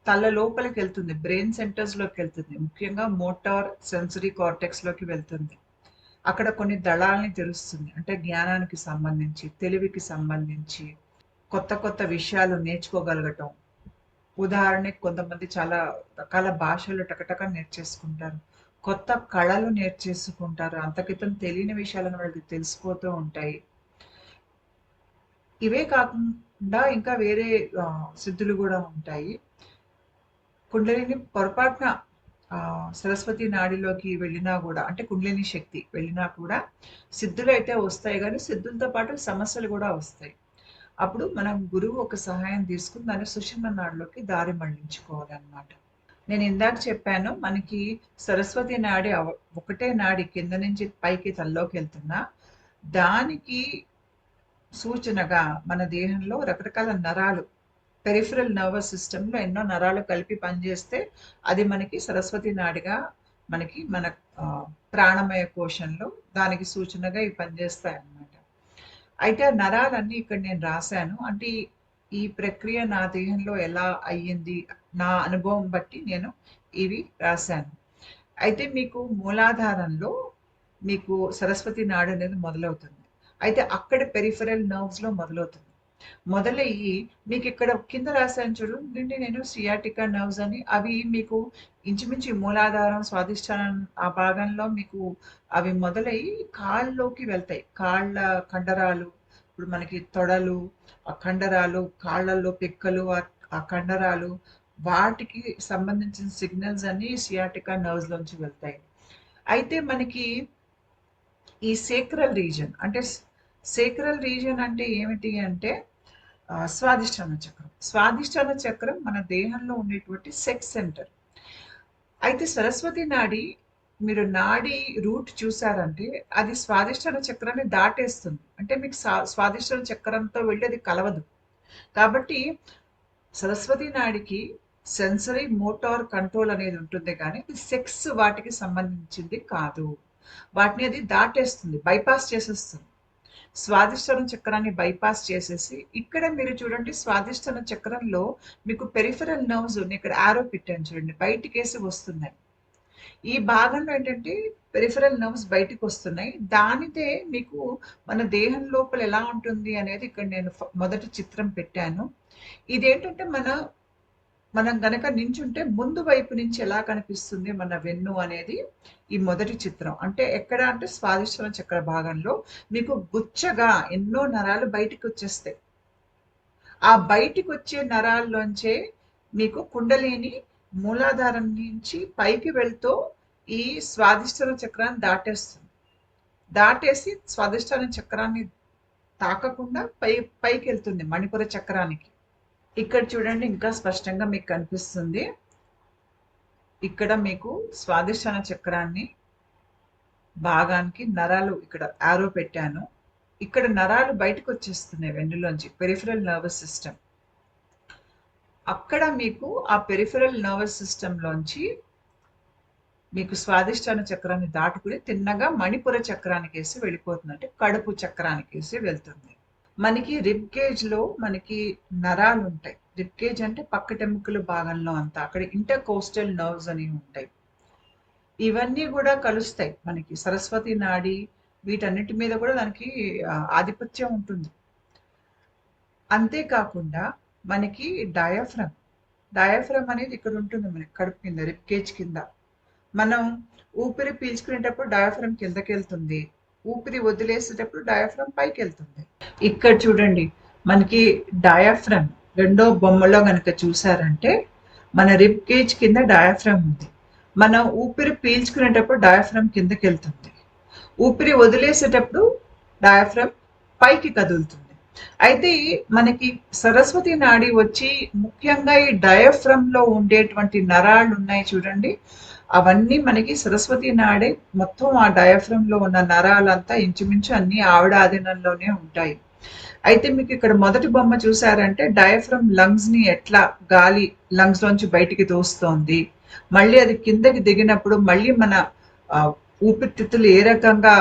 తల లోపలికి వెళ్తుంది, బ్రెయిన్ సెంటర్స్ లోకి వెళ్తుంది, ముఖ్యంగా మోటార్ సెన్సరీ కార్టెక్స్ లోకి వెళ్తుంది. అక్కడ కొన్ని దళాలని తెలుస్తుంది, అంటే జ్ఞానానికి సంబంధించి, తెలివికి సంబంధించి కొత్త కొత్త విషయాలు నేర్చుకోగలగటం. ఉదాహరణకి కొంతమంది చాలా రకాల భాషలు టకటక నేర్చేసుకుంటారు, కొత్త కళలు నేర్చేసుకుంటారు, అంతకితం తెలియని విషయాలను వాళ్ళకి తెలిసిపోతూ ఉంటాయి. ఇవే కాకుండా ఇంకా వేరే సిద్ధులు కూడా ఉంటాయి. కుండలిని పొరపాటున సరస్వతి నాడిలోకి వెళ్ళినా కూడా, అంటే కుండలిని శక్తి వెళ్ళినా కూడా సిద్ధులు అయితే వస్తాయి, కానీ సిద్ధులతో పాటు సమస్యలు కూడా వస్తాయి. అప్పుడు మనం గురువు ఒక సహాయం తీసుకుని దాన్ని సుషుమ్న నాడిలోకి దారి మళ్లించుకోవాలన్నమాట. నేను ఇందాక చెప్పాను, మనకి సరస్వతి నాడి ఒకటే నాడి కింద నుంచి పైకి తల్లోకి వెళ్తున్నా, దానికి సూచనగా మన దేహంలో రకరకాల నరాలు, పెరిఫరల్ నర్వస్ సిస్టంలో ఎన్నో నరాలు కలిపి పనిచేస్తే అది మనకి సరస్వతి నాడిగా మనకి మన ప్రాణమయ కోశంలో దానికి సూచనగా ఇవి పనిచేస్తాయి అన్నమాట. అయితే ఆ నరాలన్నీ ఇక్కడ నేను రాశాను, అంటే ఈ ప్రక్రియ నా దేహంలో ఎలా అయ్యింది, నా అనుభవం బట్టి నేను ఇవి రాశాను. అయితే మీకు మూలాధారంలో మీకు సరస్వతి నాడి అనేది మొదలవుతుంది. అయితే అక్కడ పెరిఫరల్ నర్వ్స్ లో మొదలవుతుంది. మొదలయ్యి మీకు ఇక్కడ కింద రాశాను చూడండి నేను, సియాటికా నర్వ్స్ అని. అవి మీకు ఇంచుమించు మూలాధారం, స్వాదిష్టానం ఆ భాగంలో మీకు అవి మొదలయ్యి కాళ్ళలోకి వెళ్తాయి. కాళ్ళ కండరాలు, ఇప్పుడు మనకి తొడలు, ఆ కండరాలు, కాళ్ళల్లో పిక్కలు, ఆ కండరాలు, వాటికి సంబంధించిన సిగ్నల్స్ అన్ని సియాటికా నర్వ్స్ లోంచి వెళ్తాయి. అయితే మనకి ఈ సేక్రల్ రీజన్ అంటే, సేక్రల్ రీజన్ అంటే ఏమిటి అంటే స్వాదిష్టాన చక్రం. స్వాదిష్టాన చక్రం మన దేహంలో ఉండేటువంటి సెక్స్ సెంటర్. అయితే సరస్వతి నాడి, మీరు నాడి రూట్ చూసారంటే అది స్వాదిష్టాన చక్రాన్ని దాటేస్తుంది, అంటే మీకు స్వాదిష్టాన చక్రంతో వెళ్ళి అది కలవదు. కాబట్టి సరస్వతి నాడికి సెన్సరీ మోటార్ కంట్రోల్ అనేది ఉంటుంది, కానీ ఇది సెక్స్ వాటికి సంబంధించింది కాదు. వాటిని అది దాటేస్తుంది, బైపాస్ చేసేస్తుంది. స్వాదిష్టాన చక్రాన్ని బైపాస్ చేసేసి, ఇక్కడ మీరు చూడండి స్వాదిష్టాన చక్రంలో మీకు పెరిఫరల్ నర్వ్స్, ఇక్కడ ఆరో పెట్టాను చూడండి, బయటికేసి వస్తున్నాయి. ఈ భాగంలో ఏంటంటే పెరిఫరల్ నర్వ్స్ బయటికి వస్తున్నాయి. దానిదే మీకు మన దేహం లోపల ఎలా ఉంటుంది అనేది ఇక్కడ నేను మొదటి చిత్రం పెట్టాను. ఇదేంటంటే మనం గనక నించుంటే ముందు వైపు నుంచి ఎలా కనిపిస్తుంది మన వెన్ను అనేది ఈ మొదటి చిత్రం. అంటే ఎక్కడ అంటే స్వాదిష్టాన చక్ర భాగంలో మీకు గుచ్చగా ఎన్నో నరాలు బయటికి వచ్చేస్తాయి. ఆ బయటికి వచ్చే నరాల్లోంచే మీకు కుండలిని మూలాధారం నుంచి పైకి వెళ్తూ ఈ స్వాదిష్టాన చక్రాన్ని దాటేస్తుంది. దాటేసి స్వాదిష్టాన చక్రాన్ని తాకకుండా పైకి వెళ్తుంది మణిపుర చక్రానికి. ఇక్కడ చూడండి ఇంకా స్పష్టంగా మీకు కనిపిస్తుంది. ఇక్కడ మీకు స్వాదిష్టాన చక్రాన్ని భాగానికి నరాలు ఇక్కడ ఆరో పెట్టాను. ఇక్కడ నరాలు బయటకు వచ్చేస్తున్నాయి వెన్నులోంచి, పెరిఫరల్ నర్వస్ సిస్టమ్. అక్కడ మీకు ఆ పెరిఫరల్ నర్వస్ సిస్టంలోంచి మీకు స్వాదిష్టాన చక్రాన్ని దాటుకుని తిన్నగా మణిపుర చక్రానికి వేసి వెళ్ళిపోతుంది, అంటే కడుపు చక్రానికి వేసి వెళ్తుంది. మనకి రిబ్ గేజ్ లో మనకి నరాలు ఉంటాయి. రిబ్ గేజ్ అంటే పక్కటెముకల భాగంలో అంతా, అక్కడ ఇంటర్ కోస్టల్ నర్వ్స్ అని ఉంటాయి. ఇవన్నీ కూడా కలుస్తాయి మనకి సరస్వతి నాడి, వీటన్నిటి మీద కూడా దానికి ఆధిపత్యం ఉంటుంది. అంతేకాకుండా మనకి డయాఫ్రమ్ అనేది ఇక్కడ ఉంటుంది మనకి కడుపు కింద, రిబ్ గేజ్ కింద. మనం ఊపిరి పీల్చుకునేటప్పుడు డయాఫ్రమ్ కిందకి వెళ్తుంది, ఊపిరి వదిలేసేటప్పుడు డయాఫ్రమ్ పైకి వెళ్తుంది. ఇక్కడ చూడండి మనకి డయాఫ్రమ్ రెండో బొమ్మలో కనుక చూసారంటే మన రిబ్ గేజ్ కింద డయాఫ్రమ్ ఉంది. మనం ఊపిరి పీల్చుకునేటప్పుడు డయాఫ్రమ్ కిందకి వెళ్తుంది, ఊపిరి వదిలేసేటప్పుడు డయాఫ్రమ్ పైకి కదులుతుంది. అయితే మనకి సరస్వతి నాడి వచ్చి ముఖ్యంగా ఈ డయాఫ్రమ్ లో ఉండేటువంటి నరాలు ఉన్నాయి చూడండి, అవన్నీ మనకి సరస్వతి నాడే మొత్తం ఆ డయాఫ్రమ్ లో ఉన్న నరాలంతా ఇంచుమించు అన్ని ఆవిడ ఆధీనంలోనే ఉంటాయి. అయితే మీకు ఇక్కడ మొదటి బొమ్మ చూసారంటే డయాఫ్రమ్ లంగ్స్ ని ఎట్లా గాలి లంగ్స్ లోంచి బయటికి తోస్తోంది, మళ్ళీ అది కిందకి దిగినప్పుడు మళ్ళీ మన ఊపిరితిత్తులు ఏ రకంగా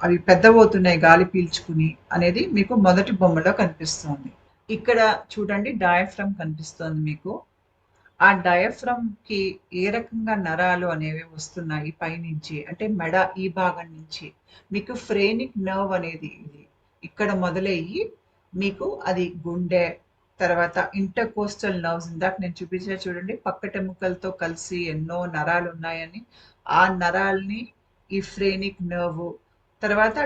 అవి పెద్దవవుతున్నాయి గాలి పీల్చుకుని అనేది మీకు మొదటి బొమ్మలో కనిపిస్తోంది. ఇక్కడ చూడండి డయాఫ్రమ్ కనిపిస్తోంది మీకు. ఆ డయాఫ్రమ్‌కి ఏ రకంగా నరాలు అనేవి వస్తున్నాయి పైనుంచి అంటే మెడ ఈ భాగం నుంచి మీకు ఫ్రేనిక్ నర్వ్ అనేది ఇది ఇక్కడ మొదలయ్యి మీకు అది గుండె తర్వాత ఇంటర్కోస్టల్ నర్వ్స్ ఇందాక నేను చూపించా చూడండి పక్కటెముకలతో కలిసి ఎన్నో నరాలు ఉన్నాయని ఆ నరాల్ని ఈ ఫ్రేనిక్ నర్వ్ తర్వాత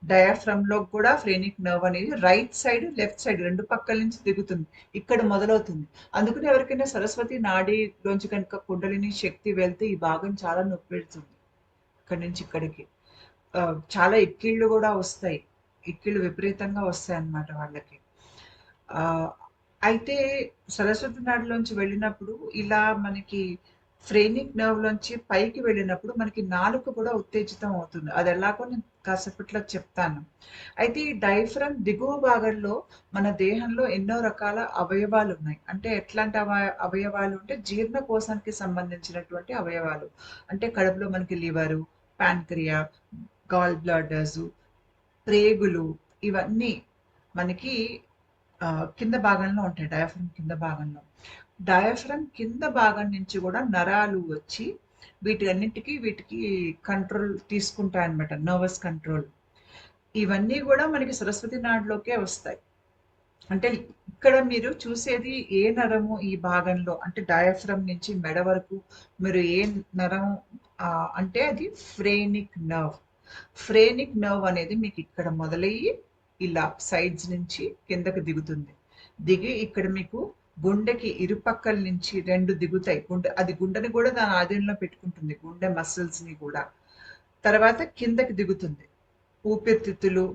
డయాఫ్రమ్ లో కూడా ఫ్రేనిక్ నర్వ్ అనేది రైట్ సైడ్ లెఫ్ట్ సైడ్ రెండు పక్కల నుంచి దిగుతుంది ఇక్కడ మొదలవుతుంది అందుకని ఎవరికైనా సరస్వతి నాడిలోంచి కనుక కుండలిని శక్తి వెళ్తే ఈ భాగం చాలా నొప్పి పెడుతుంది ఇక్కడి నుంచి ఇక్కడికి చాలా ఎక్కిళ్ళు కూడా వస్తాయి ఎక్కిళ్ళు విపరీతంగా వస్తాయి అన్నమాట వాళ్ళకి ఆ, అయితే సరస్వతి నాడిలోంచి వెళ్ళినప్పుడు ఇలా మనకి ఫ్రేనిక్ నర్వ్ లోంచి పైకి వెళ్ళినప్పుడు మనకి నాలుక కూడా ఉత్తేజితం అవుతుంది అది ఎలాగో నేను కాసేపట్లో చెప్తాను అయితే ఈ డైఫ్రమ్ దిగువ భాగంలో మన దేహంలో ఎన్నో రకాల అవయవాలు ఉన్నాయి అంటే ఎట్లాంటి అవయవాలు అంటే జీర్ణకోశానికి సంబంధించినటువంటి అవయవాలు అంటే కడుపులో మనకి లివరు ప్యాన్క్రియా గాల్ బ్లాడర్స్ ప్రేగులు ఇవన్నీ మనకి కింద భాగంలో ఉంటాయి డయాఫ్రమ్ కింద భాగంలో డయాఫ్రమ్ కింద భాగం నుంచి కూడా నరాలు వచ్చి వీటికి కంట్రోల్ తీసుకుంటాయి అన్నమాట నర్వస్ కంట్రోల్ ఇవన్నీ కూడా మనకి సరస్వతి నాడిలోకే వస్తాయి అంటే ఇక్కడ మీరు చూసేది ఏ నరము ఈ భాగంలో అంటే డయాఫ్రమ్ నుంచి మెడ వరకు మీరు ఏ నరం అంటే అది ఫ్రేనిక్ నర్వ్ అనేది మీకు ఇక్కడ మొదలయ్యి ఇలా సైడ్స్ నుంచి కిందకి దిగుతుంది దిగి ఇక్కడ మీకు గుండెకి ఇరుపక్కల నుంచి రెండు దిగుతాయి గుండెని కూడా దాని ఆధీనంలో పెట్టుకుంటుంది గుండె మసిల్స్ ని కూడా తర్వాత కిందకి దిగుతుంది ఊపిరితిత్తులు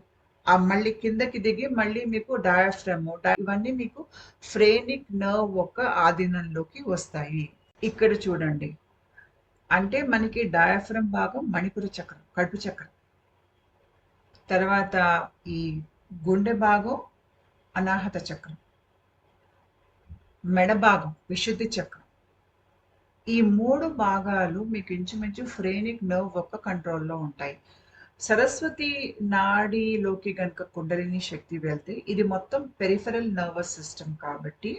మళ్ళీ కిందకి దిగి మళ్ళీ మీకు డయాఫ్రమ్ ఇవన్నీ మీకు ఫ్రేనిక్ నర్వ్ ఒక ఆధీనంలోకి వస్తాయి ఇక్కడ చూడండి అంటే మనకి డయాఫ్రమ్ భాగం మణిపుర చక్రం కడుపు చక్రం తర్వాత ఈ గుండె భాగం అనాహత చక్రం మెడ భాగం విశుద్ధి చక్రం ఈ మూడు భాగాలు మీకు ఇంచుమించు ఫ్రేనిక్ నర్వ్ ఒక కంట్రోల్లో ఉంటాయి సరస్వతి నాడిలోకి గనుక కుండలిని శక్తి వెళ్తే ఇది మొత్తం పెరిఫెరల్ నర్వస్ సిస్టమ్ కాబట్టి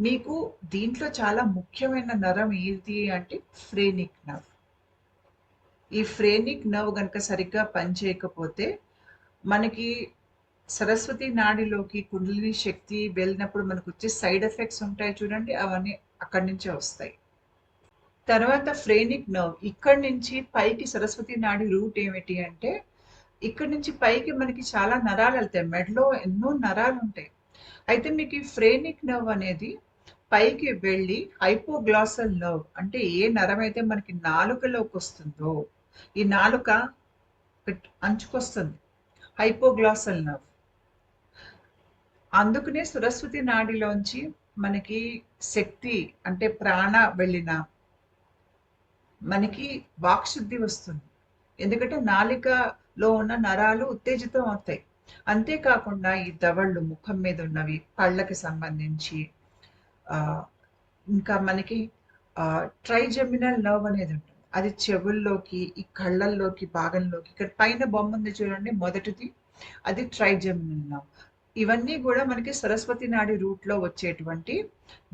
మీకు దీంట్లో చాలా ముఖ్యమైన నరం ఏది అంటే ఫ్రేనిక్ నర్వ్ ఈ ఫ్రేనిక్ నర్వ్ గనుక సరిగ్గా పనిచేయకపోతే మనకి సరస్వతి నాడిలోకి కుండలిని శక్తి వెళ్ళినప్పుడు మనకు వచ్చే సైడ్ ఎఫెక్ట్స్ ఉంటాయి చూడండి అవన్నీ అక్కడి నుంచే వస్తాయి తర్వాత ఫ్రేనిక్ నర్వ్ ఇక్కడి నుంచి పైకి సరస్వతి నాడి రూట్ ఏమిటి అంటే ఇక్కడి నుంచి పైకి మనకి చాలా నరాలు వెళ్తాయి మెడలో ఎన్నో నరాలు ఉంటాయి అయితే మీకు ఈ ఫ్రేనిక్ నర్వ్ అనేది పైకి వెళ్ళి హైపోగ్లాసల్ నర్వ్ అంటే ఏ నరం అయితే మనకి నాలుకలోకి వస్తుందో ఈ నాలుక అంచుకొస్తుంది హైపోగ్లాసల్ నర్వ్ అందుకనే సరస్వతి నాడిలోంచి మనకి శక్తి అంటే ప్రాణ వెళ్ళిన మనకి వాక్శుద్ధి వస్తుంది ఎందుకంటే నాలికలో ఉన్న నరాలు ఉత్తేజితం అవుతాయి అంతేకాకుండా ఈ దవళ్ళు ముఖం మీద ఉన్నవి కళ్ళకి సంబంధించి ఇంకా మనకి ట్రైజెమినల్ నర్వ్ అనేది ఉంటుంది అది చెవుల్లోకి ఈ కళ్ళల్లోకి భాగంలోకి ఇక్కడ పైన బొమ్మ ఉంది చూడండి మొదటిది అది ట్రైజెమినల్ నర్వ్ ఇవన్నీ కూడా మనకి సరస్వతి నాడి రూట్ లో వచ్చేటువంటి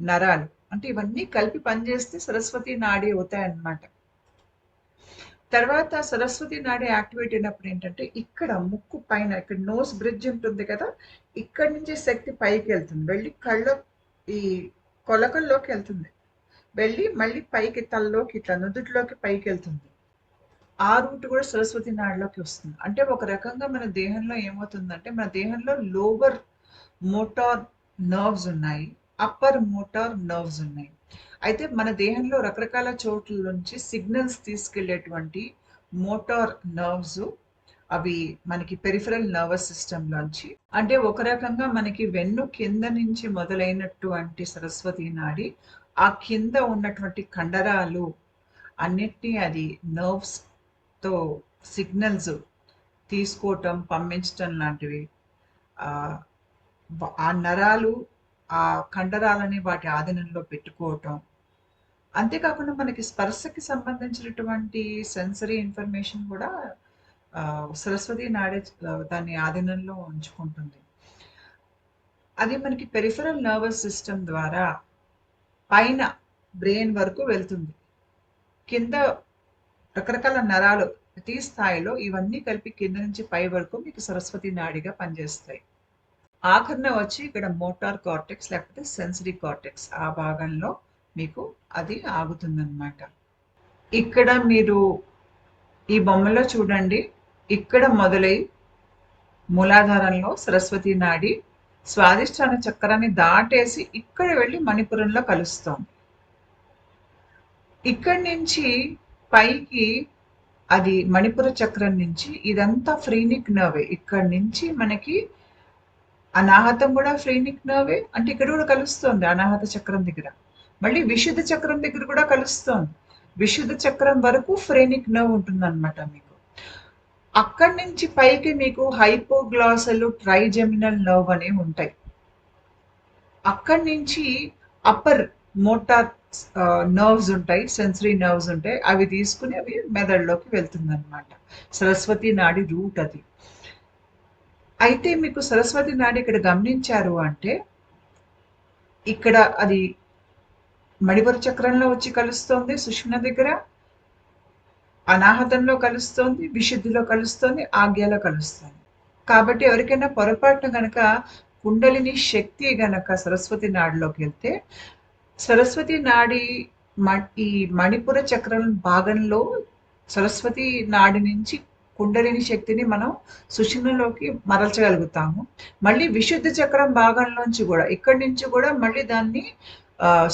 నరాలు అంటే ఇవన్నీ కలిపి పనిచేస్తే సరస్వతి నాడి అవుతాయి అన్నమాట తర్వాత సరస్వతి నాడి యాక్టివేట్ అయినప్పుడు ఏంటంటే ఇక్కడ ముక్కు పైన ఇక్కడ నోస్ బ్రిడ్జ్ ఉంటుంది కదా ఇక్కడ నుంచి శక్తి పైకి వెళ్తుంది వెళ్ళి కళ్ళ ఈ కొలకల్లోకి వెళ్తుంది వెళ్ళి మళ్ళీ పైకి తలలోకి ఇట్లా నుదుటిలోకి పైకి వెళ్తుంది ఆ రూట్ కూడా సరస్వతి నాడిలోకి వస్తుంది అంటే ఒక రకంగా మన దేహంలో ఏమవుతుందంటే మన దేహంలో లోవర్ మోటార్ నర్వ్స్ ఉన్నాయి అప్పర్ మోటార్ నర్వ్స్ ఉన్నాయి అయితే మన దేహంలో రకరకాల చోట్ల నుంచి సిగ్నల్స్ తీసుకెళ్లేటువంటి మోటార్ నర్వ్స్ అవి మనకి పెరిఫరల్ నర్వస్ సిస్టమ్ లోంచి అంటే ఒక రకంగా మనకి వెన్ను కింద నుంచి మొదలైనటువంటి సరస్వతి నాడి ఆ కింద ఉన్నటువంటి కండరాలు అన్నిటినీ అది నర్వ్స్ తో సిగ్నల్స్ తీసుకోవటం పంపించటం లాంటివి ఆ నరాలు ఆ కండరాలని వాటి ఆధీనంలో పెట్టుకోవటం అంతేకాకుండా మనకి స్పర్శకి సంబంధించినటువంటి సెన్సరీ ఇన్ఫర్మేషన్ కూడా సరస్వతి నాడే దాన్ని ఆధీనంలో ఉంచుకుంటుంది అది మనకి పెరిఫరల్ నర్వస్ సిస్టమ్ ద్వారా పైన బ్రెయిన్ వరకు వెళ్తుంది. కింద రకరకాల నరాలు ప్రతి స్థాయిలో ఇవన్నీ కలిపి కింద నుంచి పై వరకు మీకు సరస్వతి నాడిగా పనిచేస్తాయి. ఆఖరిన వచ్చి ఇక్కడ మోటార్ కార్టెక్స్ లేకపోతే సెన్సరీ కార్టెక్స్ ఆ భాగంలో మీకు అది ఆగుతుందన్నమాట. ఇక్కడ మీరు ఈ బొమ్మలో చూడండి, ఇక్కడ మొదలై మూలాధారంలో సరస్వతి నాడి స్వాదిష్టాన చక్రాన్ని దాటేసి ఇక్కడ వెళ్ళి మణిపురంలో కలుస్తోంది. ఇక్కడి నుంచి పైకి అది మణిపుర చక్రం నుంచి ఇదంతా ఫ్రీనిక్ నర్వే. ఇక్కడి నుంచి మనకి అనాహతం కూడా ఫ్రీనిక్ నర్వే, అంటే ఇక్కడ కూడా కలుస్తోంది అనాహత చక్రం దగ్గర. మళ్ళీ విశుద్ధ చక్రం దగ్గర కూడా కలుస్తోంది. విశుద్ధ చక్రం వరకు ఫ్రేనిక్ నర్వ్ ఉంటుందన్నమాట మీకు. అక్కడి నుంచి పైకి మీకు హైపోగ్లాసల్ ట్రైజెమినల్ నర్వ్ అనేవి ఉంటాయి. అక్కడి నుంచి అప్పర్ మోటార్ నర్వ్స్ ఉంటాయి, సెన్సరీ నర్వ్స్ ఉంటాయి. అవి తీసుకుని అవి మెదడులోకి వెళ్తుందన్నమాట. సరస్వతి నాడి రూట్ అది. అయితే మీకు సరస్వతి నాడి ఇక్కడ గమనించారు అంటే ఇక్కడ అది మణిపుర చక్రంలో వచ్చి కలుస్తోంది, సుషుమ్న దగ్గర అనాహతంలో కలుస్తోంది, విశుద్ధిలో కలుస్తోంది, ఆజ్ఞలో కలుస్తోంది. కాబట్టి ఎవరికైనా పొరపాటున గనక కుండలిని శక్తి గనక సరస్వతి నాడిలోకి వెళ్తే సరస్వతి నాడి ఈ మణిపుర చక్రం భాగంలో సరస్వతి నాడి నుంచి కుండలిని శక్తిని మనం సుషుమ్నలోకి మరల్చగలుగుతాము. మళ్ళీ విశుద్ధ చక్రం భాగంలోంచి కూడా ఇక్కడి నుంచి కూడా మళ్ళీ దాన్ని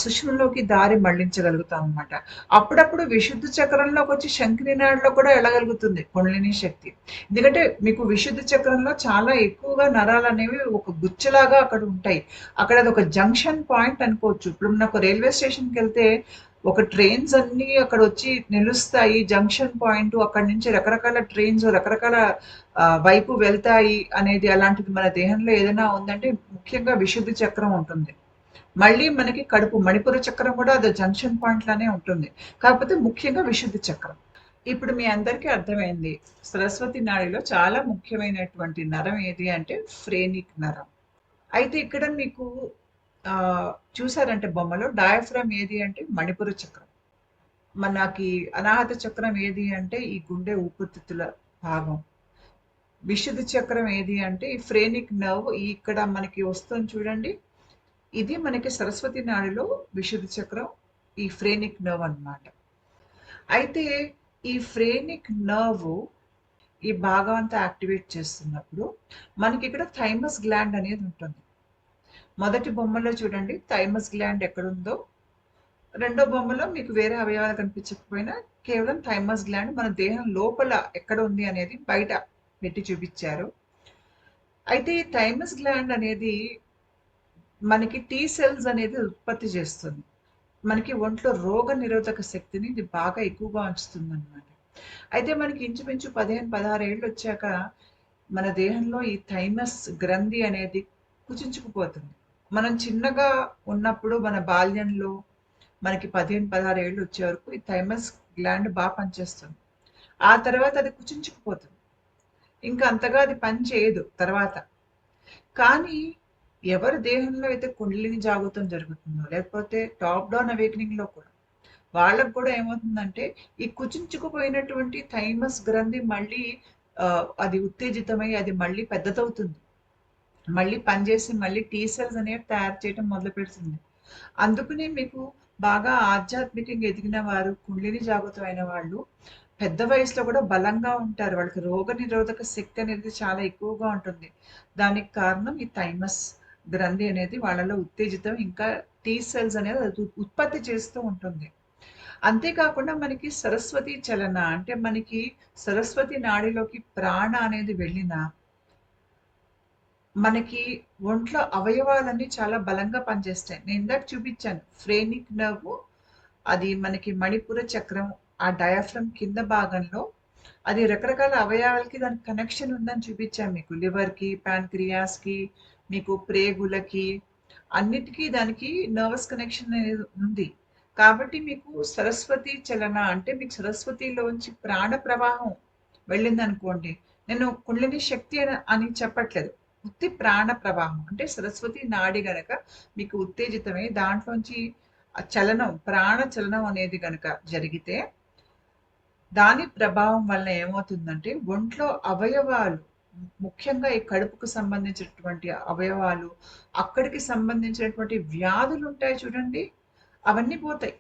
సుషుమ్నలోకి దారి మళ్లించగలుగుతాం అన్నమాట. అప్పుడప్పుడు విశుద్ధ చక్రంలోకి వచ్చి శంకిని నాడిలో కూడా వెళ్ళగలుగుతుంది కుండలిని శక్తి. ఎందుకంటే మీకు విశుద్ధ చక్రంలో చాలా ఎక్కువగా నరాలు అనేవి ఒక గుచ్చలాగా అక్కడ ఉంటాయి. అక్కడ అది ఒక జంక్షన్ పాయింట్ అనుకోవచ్చు. ఇప్పుడు నాకు రైల్వే స్టేషన్కి వెళ్తే ఒక ట్రైన్స్ అన్ని అక్కడ వచ్చి నిలుస్తాయి, జంక్షన్ పాయింట్. అక్కడి నుంచి రకరకాల ట్రైన్స్ రకరకాల వైపు వెళ్తాయి అనేది. అలాంటిది మన దేహంలో ఏదైనా ఉందంటే ముఖ్యంగా విశుద్ధ చక్రం ఉంటుంది. మళ్ళీ మనకి కడుపు మణిపుర చక్రం కూడా అది జంక్షన్ పాయింట్ లానే ఉంటుంది, కాకపోతే ముఖ్యంగా విశుద్ధ చక్రం. ఇప్పుడు మీ అందరికీ అర్థమైంది సరస్వతి నాడిలో చాలా ముఖ్యమైనటువంటి నరం ఏది అంటే ఫ్రేనిక్ నరం. అయితే ఇక్కడ మీకు చూసారంటే బొమ్మలో డయాఫ్రమ్ ఏది అంటే మణిపుర చక్రం. మనకి అనాహత చక్రం ఏది అంటే ఈ గుండె ఊపిరితిత్తుల భాగం. విశుద్ధ చక్రం ఏది అంటే ఈ ఫ్రేనిక్ నర్వ్ ఇక్కడ మనకి వస్తుంది చూడండి. ఇది మనకి సరస్వతి నాడిలో విశుద్ధ చక్రం, ఈ ఫ్రేనిక్ నర్వ్ అన్నమాట. అయితే ఈ ఫ్రేనిక్ నర్వ్ ఈ భాగం అంతా యాక్టివేట్ చేస్తున్నప్పుడు మనకి ఇక్కడ థైమస్ గ్లాండ్ అనేది ఉంటుంది. మొదటి బొమ్మలో చూడండి థైమస్ గ్లాండ్ ఎక్కడుందో, రెండో బొమ్మలో మీకు వేరే అవయవాలు కనిపించకపోయినా కేవలం థైమస్ గ్లాండ్ మన దేహం లోపల ఎక్కడ ఉంది అనేది బయట పెట్టి చూపించారు. అయితే ఈ థైమస్ గ్లాండ్ అనేది మనకి టీ సెల్స్ అనేది ఉత్పత్తి చేస్తుంది. మనకి ఒంట్లో రోగ నిరోధక శక్తిని ఇది బాగా ఎక్కువగా ఉంచుతుంది అనమాట. అయితే మనకి ఇంచుమించు 15-16 ఏళ్ళు వచ్చాక మన దేహంలో ఈ థైమస్ గ్రంథి అనేది కుచించుకుపోతుంది. మనం చిన్నగా ఉన్నప్పుడు మన బాల్యంలో మనకి 15-16 ఏళ్ళు వచ్చే వరకు ఈ థైమస్ గ్లాండ్ బాగా పనిచేస్తుంది. ఆ తర్వాత అది కుచించుకుపోతుంది, ఇంకా అంతగా అది పని చేయదు తర్వాత. కానీ ఎవరి దేహంలో అయితే కుండలిని జాగృతం జరుగుతుందో, లేకపోతే టాప్ డౌన్ అవేకనింగ్ లో కూడా వాళ్ళకు కూడా ఏమవుతుందంటే ఈ కుచించుకుపోయినటువంటి థైమస్ గ్రంథి మళ్ళీ అది ఉత్తేజితమై అది మళ్ళీ పెద్దదవుతుంది, మళ్ళీ పనిచేసి మళ్ళీ టీ సెల్స్ అనేవి తయారు చేయడం మొదలు పెడుతుంది. అందుకనే మీకు బాగా ఆధ్యాత్మికంగా ఎదిగిన వారు, కుండలిని జాగృతం అయిన వాళ్ళు పెద్ద వయసులో కూడా బలంగా ఉంటారు. వాళ్ళకి రోగ నిరోధక శక్తి అనేది చాలా ఎక్కువగా ఉంటుంది. దానికి కారణం ఈ థైమస్ గ్రంథి అనేది వాళ్ళలో ఉత్తేజితం, ఇంకా టీ సెల్స్ అనేది అది ఉత్పత్తి చేస్తూ ఉంటుంది. అంతేకాకుండా మనకి సరస్వతి చలన అంటే మనకి సరస్వతి నాడిలోకి ప్రాణ అనేది వెళ్ళిన మనకి ఒంట్లో అవయవాలన్నీ చాలా బలంగా పనిచేస్తాయి. నేను ఇందాక చూపించాను ఫ్రేనిక్ నర్వ్, అది మనకి మణిపుర చక్రం ఆ డయాఫ్రమ్ కింద భాగంలో అది రకరకాల అవయవాలకి దానికి కనెక్షన్ ఉందని చూపించాను మీకు. లివర్కి, ప్యాన్క్రియాస్కి, మీకు ప్రేగులకి, అన్నిటికీ దానికి నర్వస్ కనెక్షన్ అనేది ఉంది. కాబట్టి మీకు సరస్వతి చలన అంటే మీకు సరస్వతిలోంచి ప్రాణ ప్రవాహం వెళ్ళింది అనుకోండి. నేను కుండలిని శక్తి అని చెప్పట్లేదు, ఉత్తి ప్రాణ ప్రవాహం అంటే సరస్వతి నాడి గనక మీకు ఉత్తేజితమై దాంట్లోంచి ఆ చలనం, ప్రాణ చలనం అనేది గనక జరిగితే, దాని ప్రభావం వల్ల ఏమవుతుందంటే ఒంట్లో అవయవాలు, ముఖ్యంగా ఈ కడుపుకు సంబంధించినటువంటి అవయవాలు, అక్కడికి సంబంధించినటువంటి వ్యాధులు ఉంటాయి చూడండి, అవన్నీ పోతాయి.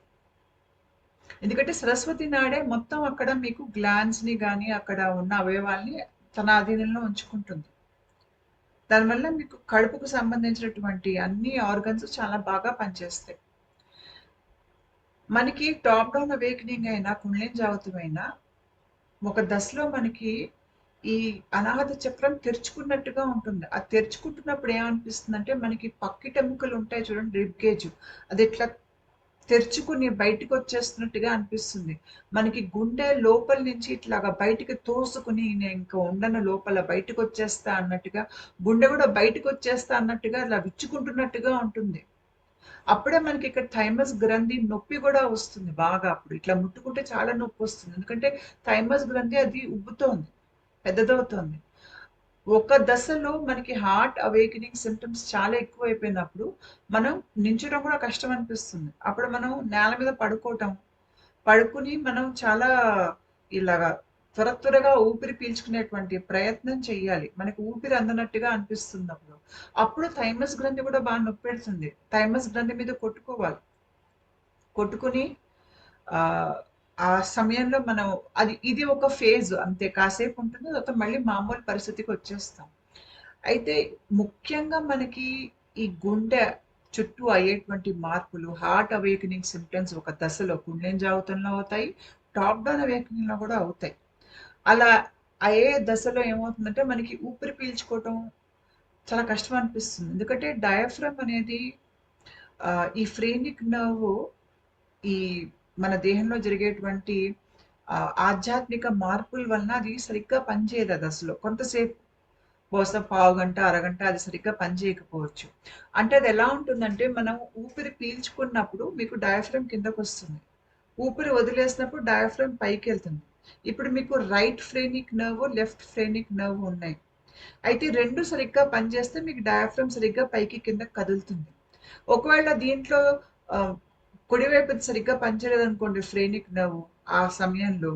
ఎందుకంటే సరస్వతి నాడే మొత్తం అక్కడ మీకు గ్లాండ్స్‌ని గాని, అక్కడ ఉన్న అవయవాల్ని తన అధీనంలో ఉంచుకుంటుంది. దానివల్ల మీకు కడుపుకు సంబంధించినటువంటి అన్ని ఆర్గన్స్ చాలా బాగా పనిచేస్తాయి. మనకి టాప్ డౌన్ అవేకెనింగ్ అయినా, కుండలిని జాగృతం అయినా ఒక దశలో మనకి ఈ అనాహత చక్రం తెరుచుకున్నట్టుగా ఉంటుంది. అది తెరుచుకుంటున్నప్పుడు ఏమనిపిస్తుందంటే మనకి పక్కిటెముకలు ఉంటాయి చూడండి, రిబ్ గేజ్, అది ఇట్లా తెరుచుకుని బయటికొచ్చేస్తున్నట్టుగా అనిపిస్తుంది. మనకి గుండె లోపల నుంచి ఇట్లాగా బయటికి తోసుకుని నేను ఇంక ఉండను లోపల బయటికొచ్చేస్తా అన్నట్టుగా, గుండె కూడా బయటికొచ్చేస్తా అన్నట్టుగా అలా విచ్చుకుంటున్నట్టుగా ఉంటుంది. అప్పుడే మనకి ఇక్కడ థైమస్ గ్రంథి నొప్పి కూడా వస్తుంది బాగా. అప్పుడు ఇట్లా ముట్టుకుంటే చాలా నొప్పి వస్తుంది. ఎందుకంటే థైమస్ గ్రంథి అది ఉబ్బుతోంది, పెద్దదవుతోంది. ఒక దశలో మనకి హార్ట్ అవేకెనింగ్ సిమ్టమ్స్ చాలా ఎక్కువైపోయినప్పుడు మనం నించడం కూడా కష్టం అనిపిస్తుంది. అప్పుడు మనం నేల మీద పడుకోవటం, పడుకుని మనం చాలా ఇలాగా త్వరగా ఊపిరి పీల్చుకునేటువంటి ప్రయత్నం చెయ్యాలి. మనకి ఊపిరి అందనట్టుగా అనిపిస్తుంది అప్పుడు. అప్పుడు థైమస్ గ్రంథి కూడా బాగా నొప్పెడుతుంది. థైమస్ గ్రంథి మీద కొట్టుకోవాలి. కొట్టుకుని ఆహ్, ఆ సమయంలో మనం ఇది ఒక ఫేజ్ అంతే. కాసేపు ఉంటుంది. తర్వాత మళ్ళీ మామూలు పరిస్థితికి వచ్చేస్తాం. అయితే ముఖ్యంగా మనకి ఈ గుండె చుట్టూ అయ్యేటువంటి మార్పులు, హార్ట్ అవేకెనింగ్ సిమ్టమ్స్ ఒక దశలో కుండలిని జాగృతంలో అవుతాయి. టాప్ డౌన్ అవేకెనింగ్‌లో కూడా అవుతాయి. అలా అయ్యే దశలో ఏమవుతుందంటే మనకి ఊపిరి పీల్చుకోవటం చాలా కష్టం అనిపిస్తుంది. ఎందుకంటే డయాఫ్రామ్ అనేది ఈ ఫ్రేనిక్ నర్వ్ ఈ మన దేహంలో జరిగేటువంటి ఆధ్యాత్మిక మార్పుల వలన అది సరిగ్గా పనిచేయదు అది అసలు. కొంతసేపు, బహుశా పావుగంట, అరగంట అది సరిగ్గా పనిచేయకపోవచ్చు. అంటే అది ఎలా ఉంటుందంటే మనం ఊపిరి పీల్చుకున్నప్పుడు మీకు డయాఫ్రామ్ కిందకొస్తుంది. ఊపిరి వదిలేసినప్పుడు డయాఫ్రామ్ పైకెళ్తుంది. ఇప్పుడు మీకు రైట్ ఫ్రేనిక్ నర్వ్, లెఫ్ట్ ఫ్రేనిక్ నర్వ్ ఉన్నాయి. అయితే 2 సరిగ్గా పనిచేస్తే మీకు డయాఫ్రామ్ సరిగ్గా పైకి కిందకి కదులుతుంది. ఒకవేళ దీంట్లో ఆహ్, కుడివైపుది సరిగ్గా పనిచేయలేదనుకోండి ఫ్రేనిక్ నర్వ్ ఆ సమయంలో,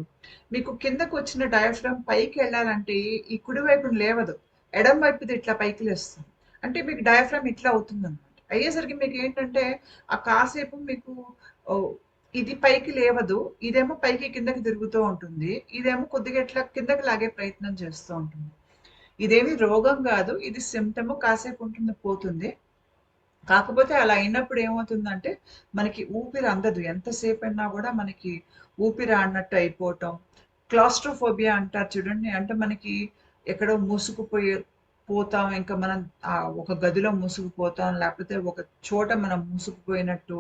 మీకు కిందకొచ్చిన డయాఫ్రామ్ పైకెళ్ళాలంటే ఈ కుడివైపున లేవదు. ఎడమ వైపుది ఇట్లా పైకి లేస్తుంది. అంటే మీకు డయాఫ్రామ్ ఇట్లా అవుతుందనమాట. అయ్యేసరికి మీకేంటంటే కాసేపు మీకు ఓహ్, ఇది పైకి లేవదు. ఇదేమో పైకి కిందకి తిరుగుతూ ఉంటుంది. ఇదేమో కొద్దిగా ఇట్లా కిందకి లాగే ప్రయత్నం చేస్తూ ఉంటుంది. ఇదేమి రోగం గాదు. ఇది సింప్టమ్, కాసేపు ఉంటుంది పోతుంది. కాకపోతే అలా అయినప్పుడు ఏమవుతుందంటే, మనకి ఊపిరి అందదు. ఎంతసేపయినా గూడా మనకి ఊపిరి ఆడనట్టు అయిపోవటం. క్లాస్ట్రోఫోబియా అంటారు చూడండి. అంటే మనకి ఎక్కడో మూసుకుపోయి పోతాం. ఇంకా మనం ఒక గదిలో మూసుకుపోతాం. లేకపోతే ఒక చోట మనం మూసుకుపోయినట్టు,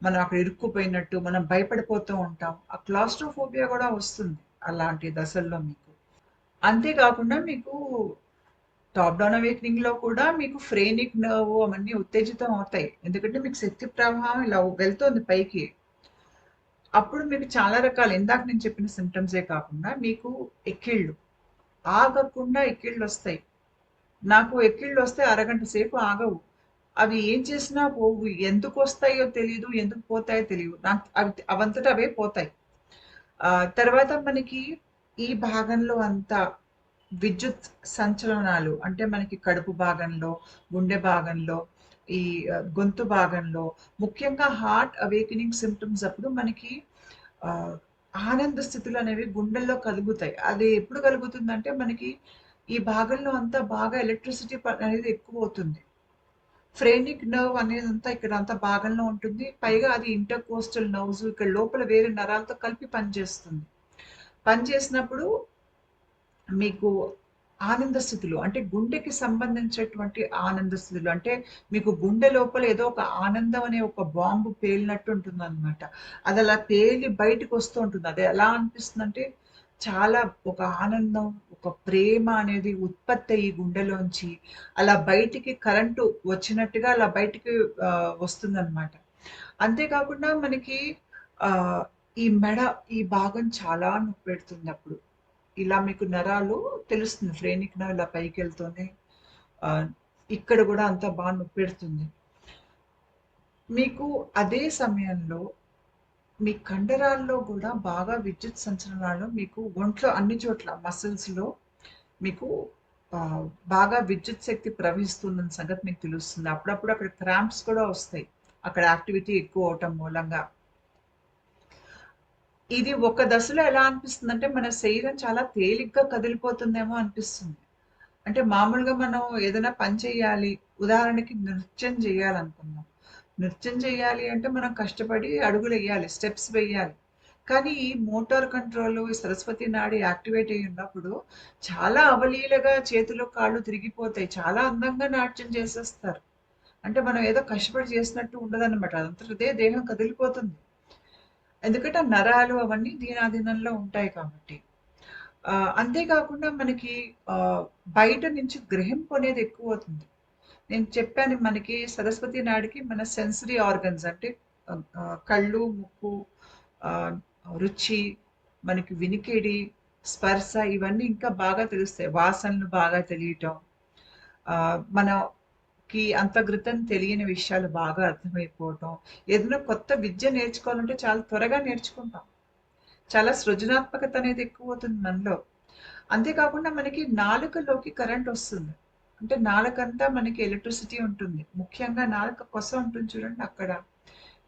మనం అక్కడ ఇరుక్కుపోయినట్టు, మనం భయపడిపోతూ ఉంటాం. ఆ క్లాస్ట్రోఫోబియా గూడా వస్తుంది అలాంటి దశల్లో మీకు. అంతే కాకుండా మీకు టాప్ డౌన్ అవేకెనింగ్‌లో కూడా మీకు ఫ్రేనిక్ నర్వ్ అవన్నీ ఉత్తేజితం అవుతాయి. ఎందుకంటే మీకు శక్తి ప్రవాహం ఇలా వెళ్తోంది పైకి. అప్పుడు మీకు చాలా రకాలు ఇందాక నేను చెప్పిన సింప్టమ్సే కాకుండా మీకు ఎక్కిళ్ళు, ఆగకుండా ఎక్కిళ్ళొస్తాయి. నాకు ఎక్కిళ్ళొస్తే అరగంట సేపు ఆగవు. అవి ఏం చేసినా పోవు. ఎందుకొస్తాయో తెలీదు. ఎందుకు పోతాయో తెలీవు. నాకు అవంతట అవే పోతాయి. తర్వాత మనకి ఈ భాగంలో అంతా విద్యుత్ సంచలనాలు అంటే మనకి కడుపు భాగంలో, గుండె భాగంలో, ఈ గొంతు భాగంలో, ముఖ్యంగా హార్ట్ అవేకెనింగ్ సింప్టమ్స్ అప్పుడు మనకి ఆహ్, ఆనంద స్థితులనేవి గుండెల్లో కలుగుతాయి. అది ఎప్పుడు కలుగుతుందంటే మనకి ఈ భాగంలో అంతా బాగా ఎలక్ట్రిసిటీ అనేది ఎక్కువవుతుంది. ఫ్రేనిక్ నర్వ్ అనేదంతా ఇక్కడ అంతా భాగంలో ఉంటుంది. పైగా అది ఇంటర్కోస్టల్ నర్వ్స్ ఇక్కడ లోపల వేరే నరాలతో కలిపి పనిచేస్తుంది. పనిచేసినప్పుడు మీకు ఆనంద స్థితులు అంటే గుండెకి సంబంధించినటువంటి ఆనంద స్థితులు. అంటే మీకు గుండె లోపల ఏదో ఒక ఆనందం అనే ఒక బాంబు పేలినట్టు ఉంటుందనమాట. అదలా పేలి బయటికొస్తూ ఉంటుంది. అది ఎలా అనిపిస్తుందంటే చాలా ఒక ఆనందం, ఒక ప్రేమ అనేది ఉత్పత్తయ్యి గుండెలోంచి అలా బయటికి కరెంటు వచ్చినట్టుగా అలా బయటికి వస్తుందనమాట. అంతే కాకుండా మనకి ఆహ్, ఈ మెడ ఈ భాగం చాలా నొప్పెడుతుందప్పుడు. ఇలా మీకు నరాలు తెలుస్తుంది. ఫ్రేనిక్ నర్వ్ ఇలా పైకెళ్తుంది. ఆహ్, ఇక్కడ గూడా అంతా నొప్పెడుతుంది. మీకు అదే సమయంలో మీ కండరాల్లో గూడా బాగా విద్యుత్ సంచలనాలు మీకు ఒంట్లో అన్ని చోట్ల మసిల్స్‌లో మీకు బాగా విద్యుత్ శక్తి ప్రవహిస్తుందన్న సంగతి మీకు తెలుస్తుంది. అప్పుడప్పుడు అక్కడ క్రాంప్స్ కూడా వస్తాయి. అక్కడ యాక్టివిటీ ఎక్కువ అవ్వటం మూలంగా. ఇది ఒక దశలో ఎలా అనిపిస్తుందంటే, మన శరీరం చాలా తేలిగ్గా కదిలిపోతుందేమో అనిపిస్తుంది. అంటే మామూలుగా మనం ఏదైనా పని చేయాలి. ఉదాహరణకి నృత్యం చేయాలనుకుందాం. నృత్యం చేయాలి అంటే మనం కష్టపడి అడుగులెయ్యాలి. స్టెప్స్ వెయ్యాలి. కానీ ఈ మోటార్ కంట్రోల్, ఈ సరస్వతి నాడి యాక్టివేట్ అయ్యి ఉన్నప్పుడు చాలా అవలీలగా చేతులు, కాళ్ళు తిరిగిపోతాయి. చాలా అందంగా నాట్యం చేసేస్తారు. అంటే మనం ఏదో కష్టపడి చేసినట్టు ఉండదనమాట. అదంతటదే దేహం కదిలిపోతుంది. ఎందుకంటే ఆ నరాలు అవన్నీ దీనాధీనంలో ఉంటాయి కాబట్టి. అంతేకాకుండా మనకి ఆహ్, బయట నుంచి గ్రహింపు అనేది ఎక్కువవుతుంది. నేను చెప్పాను మనకి సరస్వతి నాడికి మన సెన్సరీ ఆర్గన్స్ అంటే కళ్ళు, ముక్కు, ఆహ్, రుచి, మనకి వినికిడి, స్పర్శ ఇవన్నీ ఇంకా బాగా తెలుస్తాయి. వాసనలు బాగా తెలియటం. మనకి అంతర్గతం తెలియని విషయాలు బాగా అర్థమైపోవటం. ఏదైనా కొత్త విద్య నేర్చుకోవాలంటే చాలా త్వరగా నేర్చుకుంటాం. చాలా సృజనాత్మకత అనేది ఎక్కువవుతుంది మనలో. అంతే కాకుండా మనకి నాలుకలోకి కరెంట్ వస్తుంది. అంటే నాలుకంతా మనకి ఎలక్ట్రిసిటీ ఉంటుంది. ముఖ్యంగా నాలుక కొస ఉంటుంది చూడండి అక్కడ.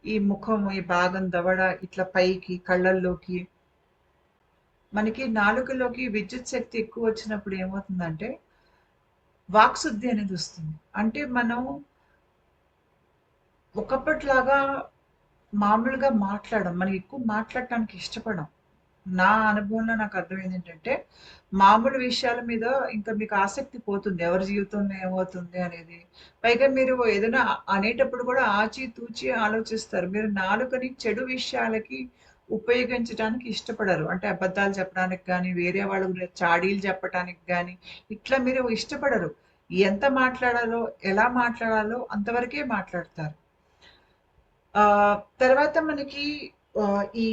ఈ ముఖం, ఈ భాగం దవడ ఇట్లా పైకి కళ్ళల్లోకి మనకి నాలుకలోకి విద్యుత్ శక్తి ఎక్కువొచ్చినప్పుడు ఏమవుతుందంటే, వాక్శుద్ధి అనేది వస్తుంది. అంటే మనం ఒకప్పటిలాగా మామూలుగా మాట్లాడం. మనం ఎక్కువ మాట్లాడటానికి ఇష్టపడం. నా అనుభవంలో నాకు అర్థమైందేంటంటే, మామూలు విషయాల మీద ఇంకా మీకు ఆసక్తి పోతుంది. ఎవరి జీవితంలో ఏమవుతుంది అనేది. పైగా మీరు ఏదైనా అనేటప్పుడు కూడా ఆచితూచి ఆలోచిస్తారు. మీరు నాలుకని చెడు విషయాలకి ఉపయోగించటానికి ఇష్టపడరు. అంటే అబద్ధాలు చెప్పడానికి గానీ, వేరే వాళ్ళ గురించి చాడీలు చెప్పటానికి గానీ, ఇట్లా మీరు ఇష్టపడరు. ఎంత మాట్లాడాలో, ఎలా మాట్లాడాలో అంతవరకే మాట్లాడతారు. తర్వాత మనకి ఈ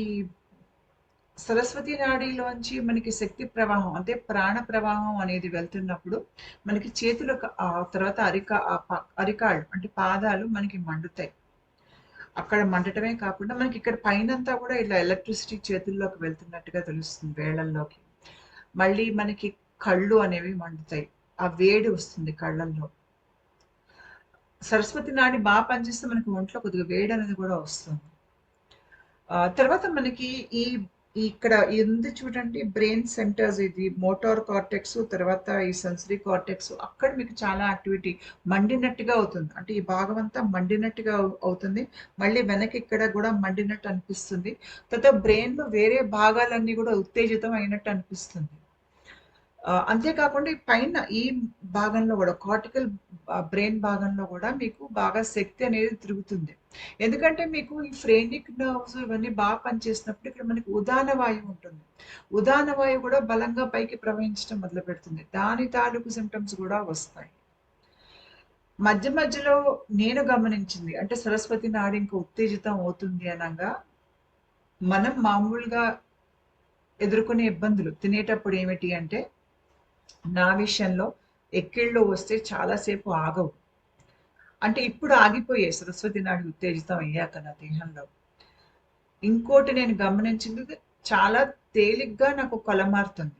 సరస్వతి నాడిలోంచి మనకి శక్తి ప్రవాహం అంటే ప్రాణ ప్రవాహం అనేది వెళ్తున్నప్పుడు మనకి చేతులకు తర్వాత అరికాళ్ళు అంటే పాదాలు మనకి మండుతాయి. అక్కడ మండటమే కాకుండా మనకి ఇక్కడ పైనంతా కూడా ఇలా ఎలక్ట్రిసిటీ చేతుల్లోకి వెళ్తున్నట్టుగా తెలుస్తుంది వేళ్ళల్లోకి. మళ్ళీ మనకి కళ్ళు అనేవి మండుతాయి. ఆ వేడి వస్తుంది కళ్ళల్లో. సరస్వతి నాడి పనిచేస్తే మనకి ఒంట్లో కొద్దిగా వేడనేది కూడా వస్తుంది. తర్వాత మనకి ఈ ఇక్కడ ఉంది చూడండి బ్రెయిన్ సెంటర్స్ ఇది మోటార్ కార్టెక్స్ తర్వాత ఈ సెన్సరీ కార్టెక్స్ అక్కడ మీకు చాలా యాక్టివిటీ మండినట్టుగా అవుతుంది. అంటే ఈ భాగం అంతా మండినట్టుగా అవుతుంది. మళ్ళీ వెనక్కి ఇక్కడ కూడా మండినట్టు అనిపిస్తుంది. తర్వాత బ్రెయిన్‌లో వేరే భాగాలన్నీ కూడా ఉత్తేజితం అయినట్టు అనిపిస్తుంది. అంతే కాకుండా ఈ పైన ఈ భాగంలో గూడా కార్టికల్ బ్రెయిన్ భాగంలో గూడా మీకు బాగా శక్తి అనేది తిరుగుతుంది. ఎందుకంటే మీకు ఈ ఫ్రేనిక్ నర్వ్స్ ఇవన్నీ పనిచేసినప్పుడు ఇక్కడ మనకి ఉదాన వాయువు ఉంటుంది. ఉదాన వాయువు గూడా బలంగా పైకి ప్రవహించడం మొదలుపెడుతుంది. దాని తాలూకు సింప్టమ్స్ గూడా వస్తాయి. మధ్య మధ్యలో నేను గమనించింది అంటే సరస్వతి నాడి ఇంకా ఉత్తేజితం అవుతుంది అనంగా మనం మామూలుగా ఎదుర్కొనే ఇబ్బందులు తినేటప్పుడు ఏమిటి అంటే నా విషయంలో ఎక్కిళ్ళు వస్తే చాలా సేపు ఆగవు. అంటే ఇప్పుడు ఆగిపోయాయి సరస్వతి నాడి ఉత్తేజితం అయ్యాక నా దేహంలో. ఇంకోటి నేను గమనించింది చాలా తేలిగ్గా నాకు కొలమారుతుంది.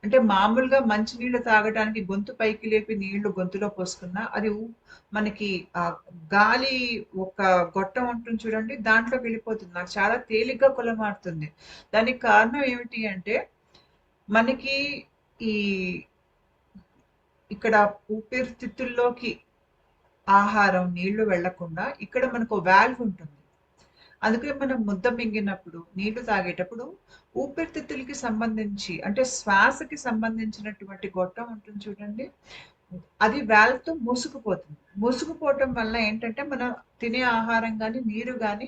అంటే మామూలుగా మంచినీళ్ళు తాగటానికి గొంతు పైకి లేపి నీళ్లు గొంతులో పోసుకున్నా అది మనకి గాలి ఒక గొట్టం ఉంటుంది చూడండి దాంట్లోకి వెళ్ళిపోతుంది. నాకు చాలా తేలిగ్గా కొలమారుతుంది. దానికి కారణం ఏమిటి అంటే మనకి ఈ ఇక్కడ ఊపిరితిత్తుల్లోకి ఆహారం, నీళ్లు వెళ్ళకుండా ఇక్కడ మనకో వాల్వ్ ఉంటుంది. అందుకే మనం ముద్ద మింగినప్పుడు, నీళ్లు తాగేటప్పుడు ఊపిరితిత్తులకి సంబంధించి అంటే శ్వాసకి సంబంధించినటువంటి గొట్టం ఉంటుంది చూడండి. అది వాల్వ్‌తో మూసుకుపోతుంది. మూసుకుపోవటం వల్ల ఏంటంటే మనం తినే ఆహారం గాని, నీరు గాని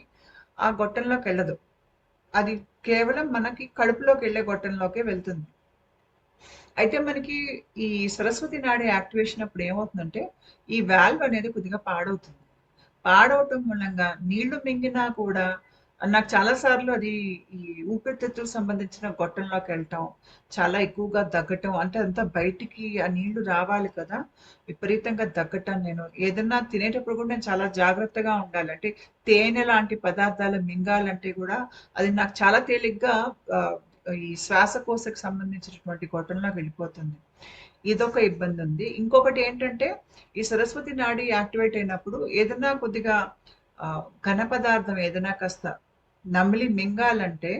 ఆ గొట్టంలోకెళ్ళదు. అది కేవలం మనకి కడుపులోకెళ్ళే గొట్టంలోకే వెళ్తుంది. అయితే మనకి ఈ సరస్వతి నాడి యాక్టివేషన్ అప్పుడు ఏమవుతుందంటే, ఈ వాల్వ్ అనేది కొద్దిగా పాడవుతుంది. పాడవటం మూలంగా నీళ్లు మింగినా కూడా నాకు చాలా సార్లు అది ఈ ఊపిరితిత్తులకు సంబంధించిన గొట్టంలోకి వెళ్ళటం, చాలా ఎక్కువగా దగ్గటం అంటే అంతా బయటికి ఆ నీళ్లు రావాలి కదా! విపరీతంగా దగ్గటం నేను. ఏదన్నా తినేటప్పుడు కూడా నేను చాలా జాగ్రత్తగా ఉండాలి. అంటే తేనె లాంటి పదార్థాలు మింగాలంటే కూడా అది నాకు చాలా తేలిగ్గా ఆహ్, ఈ శ్వాసకోశకు సంబంధించినటువంటి గొట్టంలోకి వెళ్ళిపోతుంది. ఇదొక ఇబ్బందుంది. ఇంకొకటి ఏంటంటే ఈ సరస్వతి నాడి యాక్టివేట్ అయినప్పుడు ఏదన్నా కొద్దిగా ఘన పదార్థం ఏదైనా కాస్త నమిలి మింగాలంటే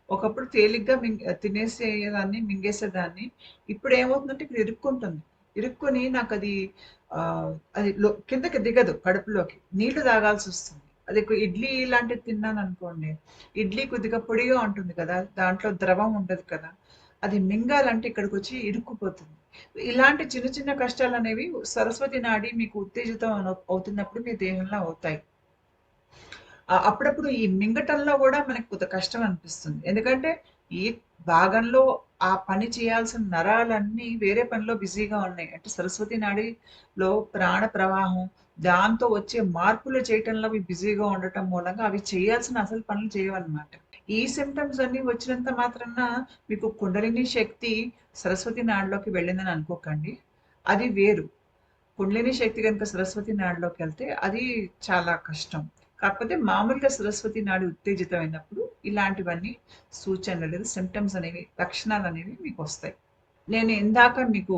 ఒకప్పుడు తేలిగ్గా తినేసేదాన్ని, మింగేసేదాన్ని. ఇప్పుడు ఏమవుతుందంటే ఇక్కడ ఇరుక్కుంటుంది. ఇరుక్కొని నాకది అది కిందకి దిగదు కడుపులోకి. నీళ్లు తాగాల్సొస్తుంది. అది ఇడ్లీ లాంటిది తిన్నాననుకోండి, ఇడ్లీ కొద్దిగా పొడిగా ఉంటుంది కదా! దాంట్లో ద్రవం ఉండదు కదా! అది మింగాలంటే ఇక్కడికొచ్చి ఇరుక్కుపోతుంది. ఇలాంటి చిన్న చిన్న కష్టాలనేవి సరస్వతి నాడి మీకు ఉత్తేజితం అవుతున్నప్పుడు మీ దేహంలో అవుతాయి. అప్పుడప్పుడు ఈ మింగటంలో గూడా మనకు కొంత కష్టం అనిపిస్తుంది. ఎందుకంటే, ఈ భాగంలో ఆ పని చేయాల్సిన నరాలన్నీ వేరే పనిలో బిజీగా ఉన్నాయి. అంటే సరస్వతి నాడిలో ప్రాణ ప్రవాహం, దాంతో వచ్చే మార్పులు చేయటంలో అవి బిజీగా ఉండటం మూలంగా అవి చేయాల్సిన అసలు పనులు చేయవనమాట. ఈ సింప్టమ్స్ అన్నీ వచ్చినంత మాత్రాన మీకు కుండలిని శక్తి సరస్వతి నాడిలోకి వెళ్ళిందని అనుకోకండి. అది వేరు. కుండలిని శక్తి గనుక సరస్వతి నాడిలోకెళ్తే అది చాలా కష్టం. కాకపోతే మామూలుగా సరస్వతి నాడి ఉత్తేజితమైనప్పుడు ఇలాంటివన్నీ సూచనలు లేదా సింప్టమ్స్ అనేవి, లక్షణాలనేవి మీకొస్తాయి. నేను ఇందాక మీకు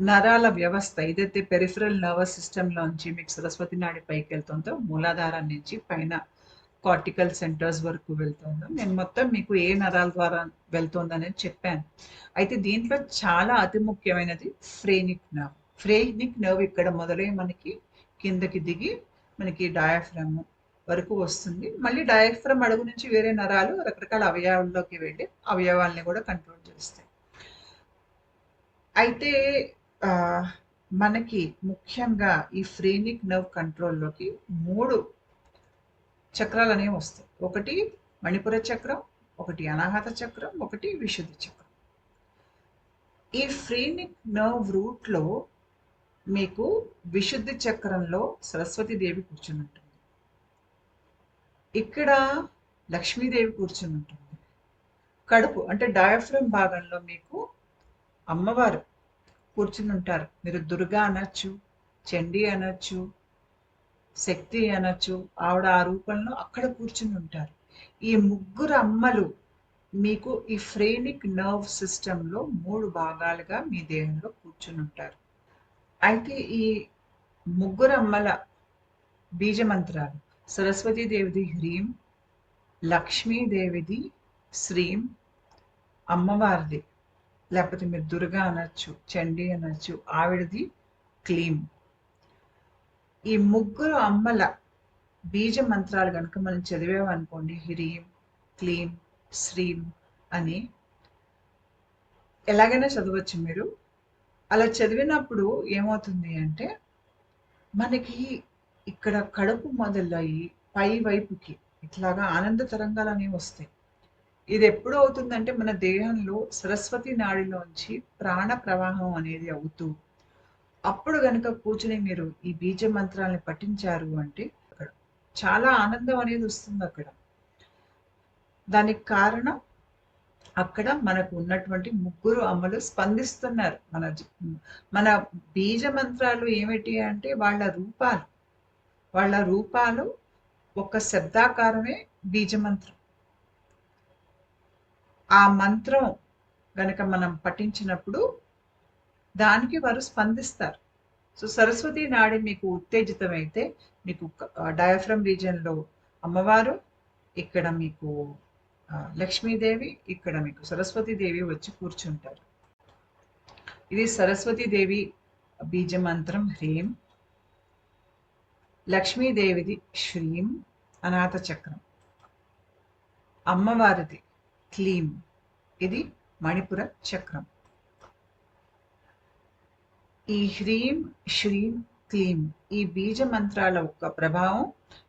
నరాల వ్యవస్థ ఏదైతే పెరిఫెరల్ నర్వస్ సిస్టమ్‌లోంచి మీకు సరస్వతి నాడి పైకెళ్తుందో, మూలాధారం నుంచి పైన కార్టికల్ సెంటర్స్ వరకు వెళ్తుందో, నేను మొత్తం మీకు ఏ నరాల ద్వారా వెళ్తుందనేది చెప్పాను. అయితే దీంట్లో చాలా అతి ముఖ్యమైనది ఫ్రేనిక్ నర్వ్. ఫ్రేనిక్ నర్వ్ ఇక్కడ మొదలై మనకి కిందకి దిగి మనకి డయాఫ్రామ్ వరకు వస్తుంది. మళ్ళీ డయాఫ్రామ్ అడుగు నుంచి వేరే నరాలు రకరకాల అవయవాల్లోకి వెళ్ళి అవయవాల్ని కూడా కంట్రోల్ చేస్తాయి. అయితే మనకి ముఖ్యంగా ఈ ఫ్రేనిక్ నర్వ్ కంట్రోల్‌లోకి 3 చక్రాలనేవి వస్తాయి. ఒకటి మణిపుర చక్రం, ఒకటి అనాహత చక్రం, ఒకటి విశుద్ధి చక్రం. ఈ ఫ్రేనిక్ నర్వ్ రూట్‌లో మీకు విశుద్ధి చక్రంలో సరస్వతి దేవి కూర్చునుంటుంది. ఇక్కడ లక్ష్మీదేవి కూర్చునుంటుంది. కడుపు అంటే డయాఫ్రామ్ భాగంలో మీకు అమ్మవారు కూర్చునుంటారు. మీరు దుర్గా అనొచ్చు, చండీ అనొచ్చు, శక్తి అనొచ్చు. ఆవిడ ఆ రూపంలో అక్కడ కూర్చునుంటారు. ఈ ముగ్గురు అమ్మలు మీకు ఈ ఫ్రేనిక్ నర్వ్ సిస్టమ్‌లో 3 భాగాలుగా మీ దేహంలో కూర్చునుంటారు. అయితే ఈ ముగ్గురు అమ్మల బీజ మంత్రాలు సరస్వతీదేవిది హ్రీం, లక్ష్మీదేవిది శ్రీం, అమ్మవారిది లేకపోతే మీరు దుర్గా అనొచ్చు, చండీ అనొచ్చు, ఆవిడది క్లీం. ఈ ముగ్గురు అమ్మల బీజ మంత్రాలు గనుక మనం చదివామనుకోండి హ్రీం, క్లీం, శ్రీం అని ఎలాగైనా చదవచ్చు మీరు. అలా చదివినప్పుడు ఏమవుతుంది అంటే మనకి ఇక్కడ కడుపు మొదలయ్యి పై వైపుకి ఇట్లాగా ఆనంద తరంగాలనేవి వస్తాయి. ఇది ఎప్పుడు అవుతుందంటే మన దేహంలో సరస్వతి నాడిలోంచి ప్రాణ ప్రవాహం అనేది అవుతూ అప్పుడు గనుక కూర్చుని మీరు ఈ బీజ మంత్రాల్ని పఠించారు అంటే అక్కడ చాలా ఆనందం అనేది వస్తుంది అక్కడ. దానికి కారణం అక్కడ మనకు ఉన్నటువంటి ముగ్గురు అమ్మలు స్పందిస్తున్నారు. మన బీజ మంత్రాలు ఏమిటి అంటే వాళ్ళ రూపాలు ఒక శబ్దాకారమే బీజ మంత్రం. ఆ మంత్రం గనక మనం పఠించినప్పుడు దానికి వారు స్పందిస్తారు. సో సరస్వతి నాడి మీకు ఉత్తేజితమైతే మీకు డయాఫ్రమ్ రీజియన్‌లో అమ్మవారు, ఇక్కడ మీకు లక్ష్మీదేవి, ఇక్కడ మీకు సరస్వతీదేవి వచ్చి కూర్చుంటారు. ఇది సరస్వతీదేవి బీజ మంత్రం హ్రీం. లక్ష్మీదేవిది శ్రీం అనాథ చక్రం. అమ్మవారిది క్లీం. ఇది మణిపుర చక్రం. ఈ హ్రీం, శ్రీం, క్లీం ఈ బీజ మంత్రాల యొక్క ప్రభావం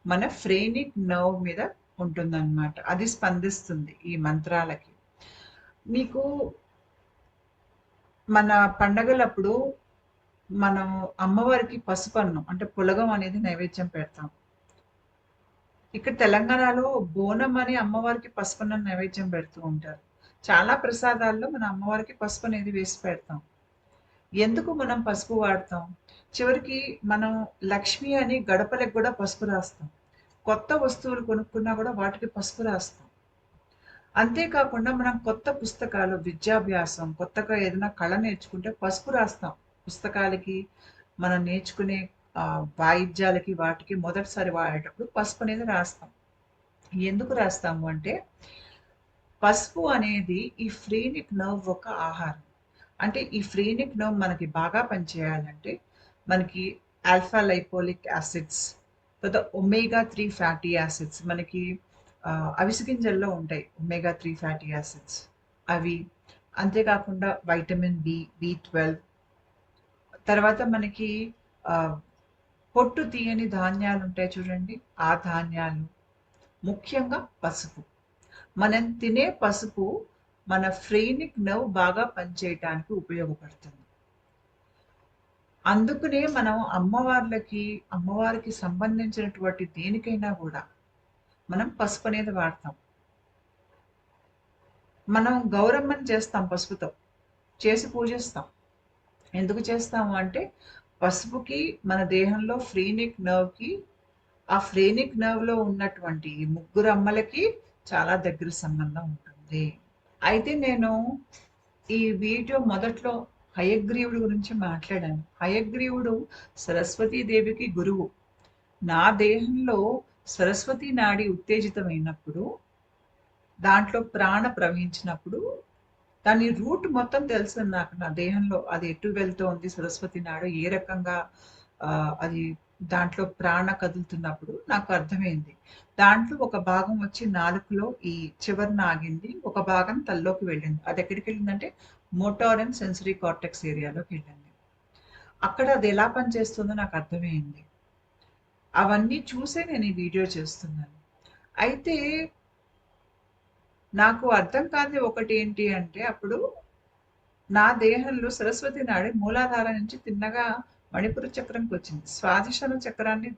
మన ఫ్రేనిక్ నర్వ్ మీద ఉంటుందన్నమాట. అది స్పందిస్తుంది ఈ మంత్రాలకి. మీకు మన పండగలప్పుడు మనం అమ్మవారికి పసుపన్నం అంటే పులగం అనేది నైవేద్యం పెడతాం. ఇక్కడ తెలంగాణలో బోనం అని అమ్మవారికి పసుపున్న నైవేద్యం పెడుతూ ఉంటారు. చాలా ప్రసాదాల్లో మన అమ్మవారికి పసుపు అనేది వేసి పెడతాం. ఎందుకు మనం పసుపు వాడతాం? చివరికి మనం లక్ష్మి అని గడపలకు కూడా పసుపు రాస్తాం. కొత్త వస్తువులు కొనుక్కున్నా కూడా వాటికి పసుపు రాస్తాం. అంతేకాకుండా మనం కొత్త పుస్తకాలు విద్యాభ్యాసం, కొత్తగా ఏదైనా కళ నేర్చుకుంటే పసుపు రాస్తాం. పుస్తకాలకి, మనం నేర్చుకునే వాయిద్యాలకి వాటికి మొదటిసారి వాడేటప్పుడు పసుపు అనేది రాస్తాం. ఎందుకు రాస్తాము అంటే, పసుపు అనేది ఈ ఫ్రీనిక్ నర్వ్ ఒక ఆహారం. అంటే ఈ ఫ్రీనిక్ నర్వ్ మనకి బాగా పనిచేయాలంటే, మనకి ఆల్ఫా లైపోలిక్ యాసిడ్స్, తర్వాత ఒమేగా 3 ఫ్యాటీ యాసిడ్స్ మనకి అవిసె గింజల్లో ఉంటాయి ఒమేగా 3 ఫ్యాటీ యాసిడ్స్. అవి అంతేకాకుండా వైటమిన్ బి, బి12, తర్వాత మనకి ఆహ్, పొట్టు తీయని ధాన్యాలుంటాయి చూడండి. ఆ ధాన్యాలు, ముఖ్యంగా పసుపు. మనం తినే పసుపు మన ఫ్రెయినిక్ నర్వ్ బాగా పనిచేయటానికి ఉపయోగపడుతుంది. అందుకనే మనం అమ్మవారికి సంబంధించినటువంటి దేనికైనా గూడా మనం పసుపు అనేది వాడతాం. మనం గౌరమ్మని చేస్తాం పసుపుతో. చేసి పూజిస్తాం. ఎందుకు చేస్తాము అంటే, పసుపుకి మన దేహంలో ఫ్రీనిక్ నర్వ్‌కి, ఆ ఫ్రేనిక్ నర్వ్‌లో ఉన్నటువంటి ఈ ముగ్గురు అమ్మలకి చాలా దగ్గర సంబంధం ఉంటుంది. అయితే నేను ఈ వీడియో మొదట్లో హయగ్రీవుడి గురించి మాట్లాడాను. హయగ్రీవుడు సరస్వతీదేవికి గురువు. నా దేహంలో సరస్వతీ నాడి ఉత్తేజితమైనప్పుడు, దాంట్లో ప్రాణ ప్రవహించినప్పుడు, దాని రూట్ మొత్తం తెలుసు నాకు. నా దేహంలో అది ఎటు వెళ్తోంది సరస్వతి నాడు, ఏ రకంగా అది దాంట్లో ప్రాణ కదులుతున్నప్పుడు నాకు అర్థమైంది. దాంట్లో ఒక భాగం వచ్చి నాలుకలో ఈ చివరన ఆగింది. ఒక భాగం తలలోకి వెళ్ళింది. అది ఎక్కడికెళ్ళిందంటే మోటార్ అండ్ సెన్సరీ కార్టెక్స్ ఏరియాలోకి వెళ్ళింది. అక్కడ అది ఎలా పనిచేస్తుందో నాకు అర్థమైంది. అవన్నీ చూసే నేను ఈ వీడియో చేస్తున్నాను. అయితే నాకు అర్థం కానిది ఒకటేంటి అంటే, అప్పుడు నా దేహంలో సరస్వతి నాడి మూలాధారం నుంచి తిన్నగా మణిపుర చక్రంకి వచ్చింది. స్వాదిష్టాన చక్రాన్ని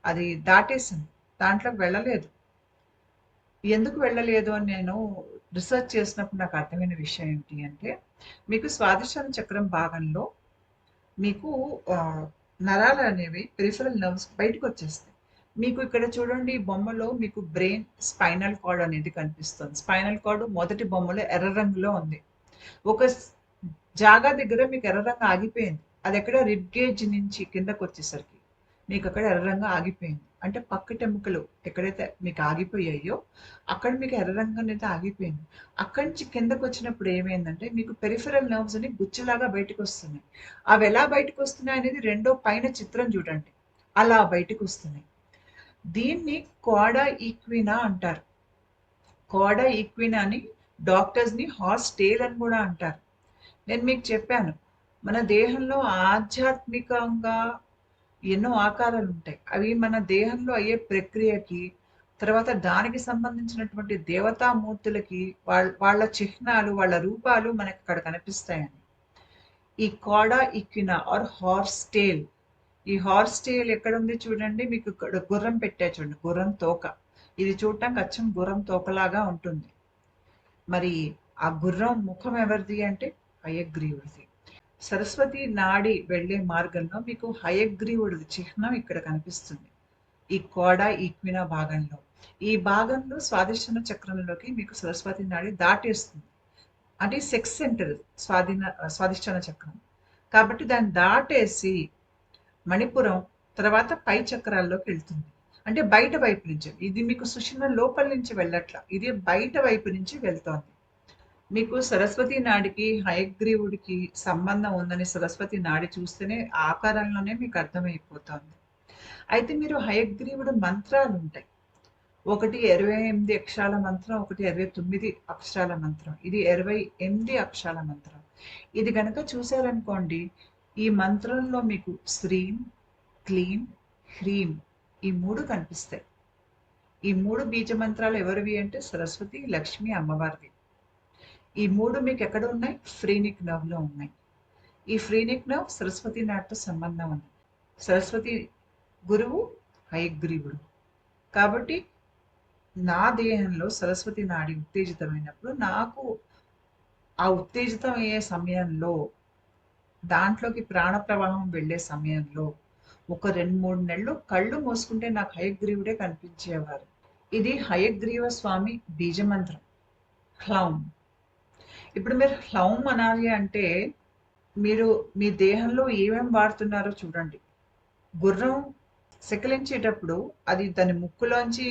అది దాటేసింది. దాంట్లోకి వెళ్ళలేదు. ఎందుకు వెళ్ళలేదు అని నేను రిసర్చ్ చేసినప్పుడు నాకు అర్థమైన విషయం ఏంటి అంటే, మీకు స్వాదిష్టాన చక్రం భాగంలో మీకు నరాలు అనేవి పెరిఫెరల్ నర్వ్స్ బయటకొచ్చేస్తాయి. మీకు ఇక్కడ చూడండి ఈ బొమ్మలో మీకు బ్రెయిన్ స్పైనల్ కార్డ్ అనేది కనిపిస్తుంది. స్పైనల్ కార్డ్ మొదటి బొమ్మలో ఎర్ర రంగులో ఉంది. ఒక జాగా దగ్గర మీకు ఎర్ర రంగు ఆగిపోయింది. అదెక్కడ రిబ్ గేజ్ నుంచి కిందకొచ్చేసరికి మీకక్కడ ఎర్ర రంగు ఆగిపోయింది. అంటే పక్కటెముకలు ఎక్కడైతే మీకు ఆగిపోయాయో, అక్కడ మీకు ఎర్ర రంగు అనేది ఆగిపోయింది. అక్కడి నుంచి కిందకొచ్చినప్పుడు ఏమైందంటే, మీకు పెరిఫెరల్ నర్వ్స్ అని గుచ్చులాగా బయటకొస్తున్నాయి. అవెలా బయటకొస్తున్నాయనేది రెండో పైన చిత్రం చూడండి. అలా బయటకొస్తున్నాయి. దీన్ని కోడా ఈక్వినా అంటారు. కోడా ఈక్వినా అని డాక్టర్స్‌ని హార్స్ టేల్ అని గూడా అంటారు. నేను మీకు చెప్పాను. మన దేహంలో ఆధ్యాత్మికంగా ఎన్నో ఆకారాలుంటాయి. అవి మన దేహంలో అయ్యే ప్రక్రియకి, తర్వాత దానికి సంబంధించినటువంటి దేవతామూర్తులకి వాళ్ళ చిహ్నాలు, వాళ్ళ రూపాలు మనకక్కడ కనిపిస్తాయని. ఈ కోడా ఈక్వినా ఆర్ హార్స్ టేల్. ఈ హార్స్ టేల్ ఎక్కడుంది చూడండి. మీకు ఇక్కడ గుర్రం పెట్టా చూడండి. గుర్రం తోక. ఇది చూడటానికి అచ్చం గుర్రం తోకలాగా ఉంటుంది. మరి ఆ గుర్రం ముఖం ఎవరిది అంటే హయగ్రీవుడిది. సరస్వతి నాడి వెళ్ళే మార్గంలో మీకు హయగ్రీవుడిది చిహ్నం ఇక్కడ కనిపిస్తుంది. ఈ కోడా ఈక్వినా భాగంలో. ఈ భాగంలో స్వాదిష్టాన చక్రంలోకి మీకు సరస్వతి నాడి దాటేస్తుంది. అంటే సెక్స్ సెంటర్ స్వాదిష్టాన చక్రం. కాబట్టి దాన్ని దాటేసి మణిపురం తర్వాత పై చక్రాల్లోకి వెళ్తుంది. అంటే బయట వైపు నుంచి. ఇది మీకు సుషుమ్న లోపల నుంచి వెళ్ళట్ల. ఇది బయట వైపు నుంచి వెళ్తోంది. మీకు సరస్వతి నాడికి, హయగ్రీవుడికి సంబంధం ఉందని సరస్వతి నాడి చూస్తేనే ఆకారంలోనే మీకు అర్థమైపోతోంది. అయితే మీరు హయగ్రీవుడి మంత్రాలుంటాయి. ఒకటి 28 అక్షరాల మంత్రం, ఒకటి 29 అక్షరాల మంత్రం. ఇది 28 అక్షరాల మంత్రం. ఇది గనక చూసారనుకోండి, ఈ మంత్రంలో మీకు శ్రీం, క్లీం, హ్రీం ఈ 3 కనిపిస్తాయి. ఈ 3 బీజ మంత్రాలు ఎవరివి అంటే సరస్వతి, లక్ష్మి అమ్మవారివి. ఈ 3 మీకు ఎక్కడ ఉన్నాయి? ఫ్రీనిక్ నర్వ్‌లో ఉన్నాయి. ఈ ఫ్రీనిక్ నర్వ్ సరస్వతి నాడితో సంబంధం ఉంది. సరస్వతి గురువు హయగ్రీవుడు. కాబట్టి నా దేహంలో సరస్వతి నాడి ఉత్తేజితమైనప్పుడు నాకు ఆ ఉత్తేజితం అయ్యే సమయంలో దాంట్లోకి ప్రాణ ప్రవాహం వెళ్ళే సమయంలో ఒక 2, 3 నెలలు కళ్ళు మూసుకుంటే నాకు హయగ్రీవుడే కనిపించేవారు. ఇది హయగ్రీవ స్వామి బీజమంత్రం హ్లౌం. ఇప్పుడు మీరు హ్లౌం అనాలి అంటే మీరు మీ దేహంలో ఏమేమి వాడుతున్నారో చూడండి. గుర్రం సెకిలించేటప్పుడు అది దాని ముక్కులోంచి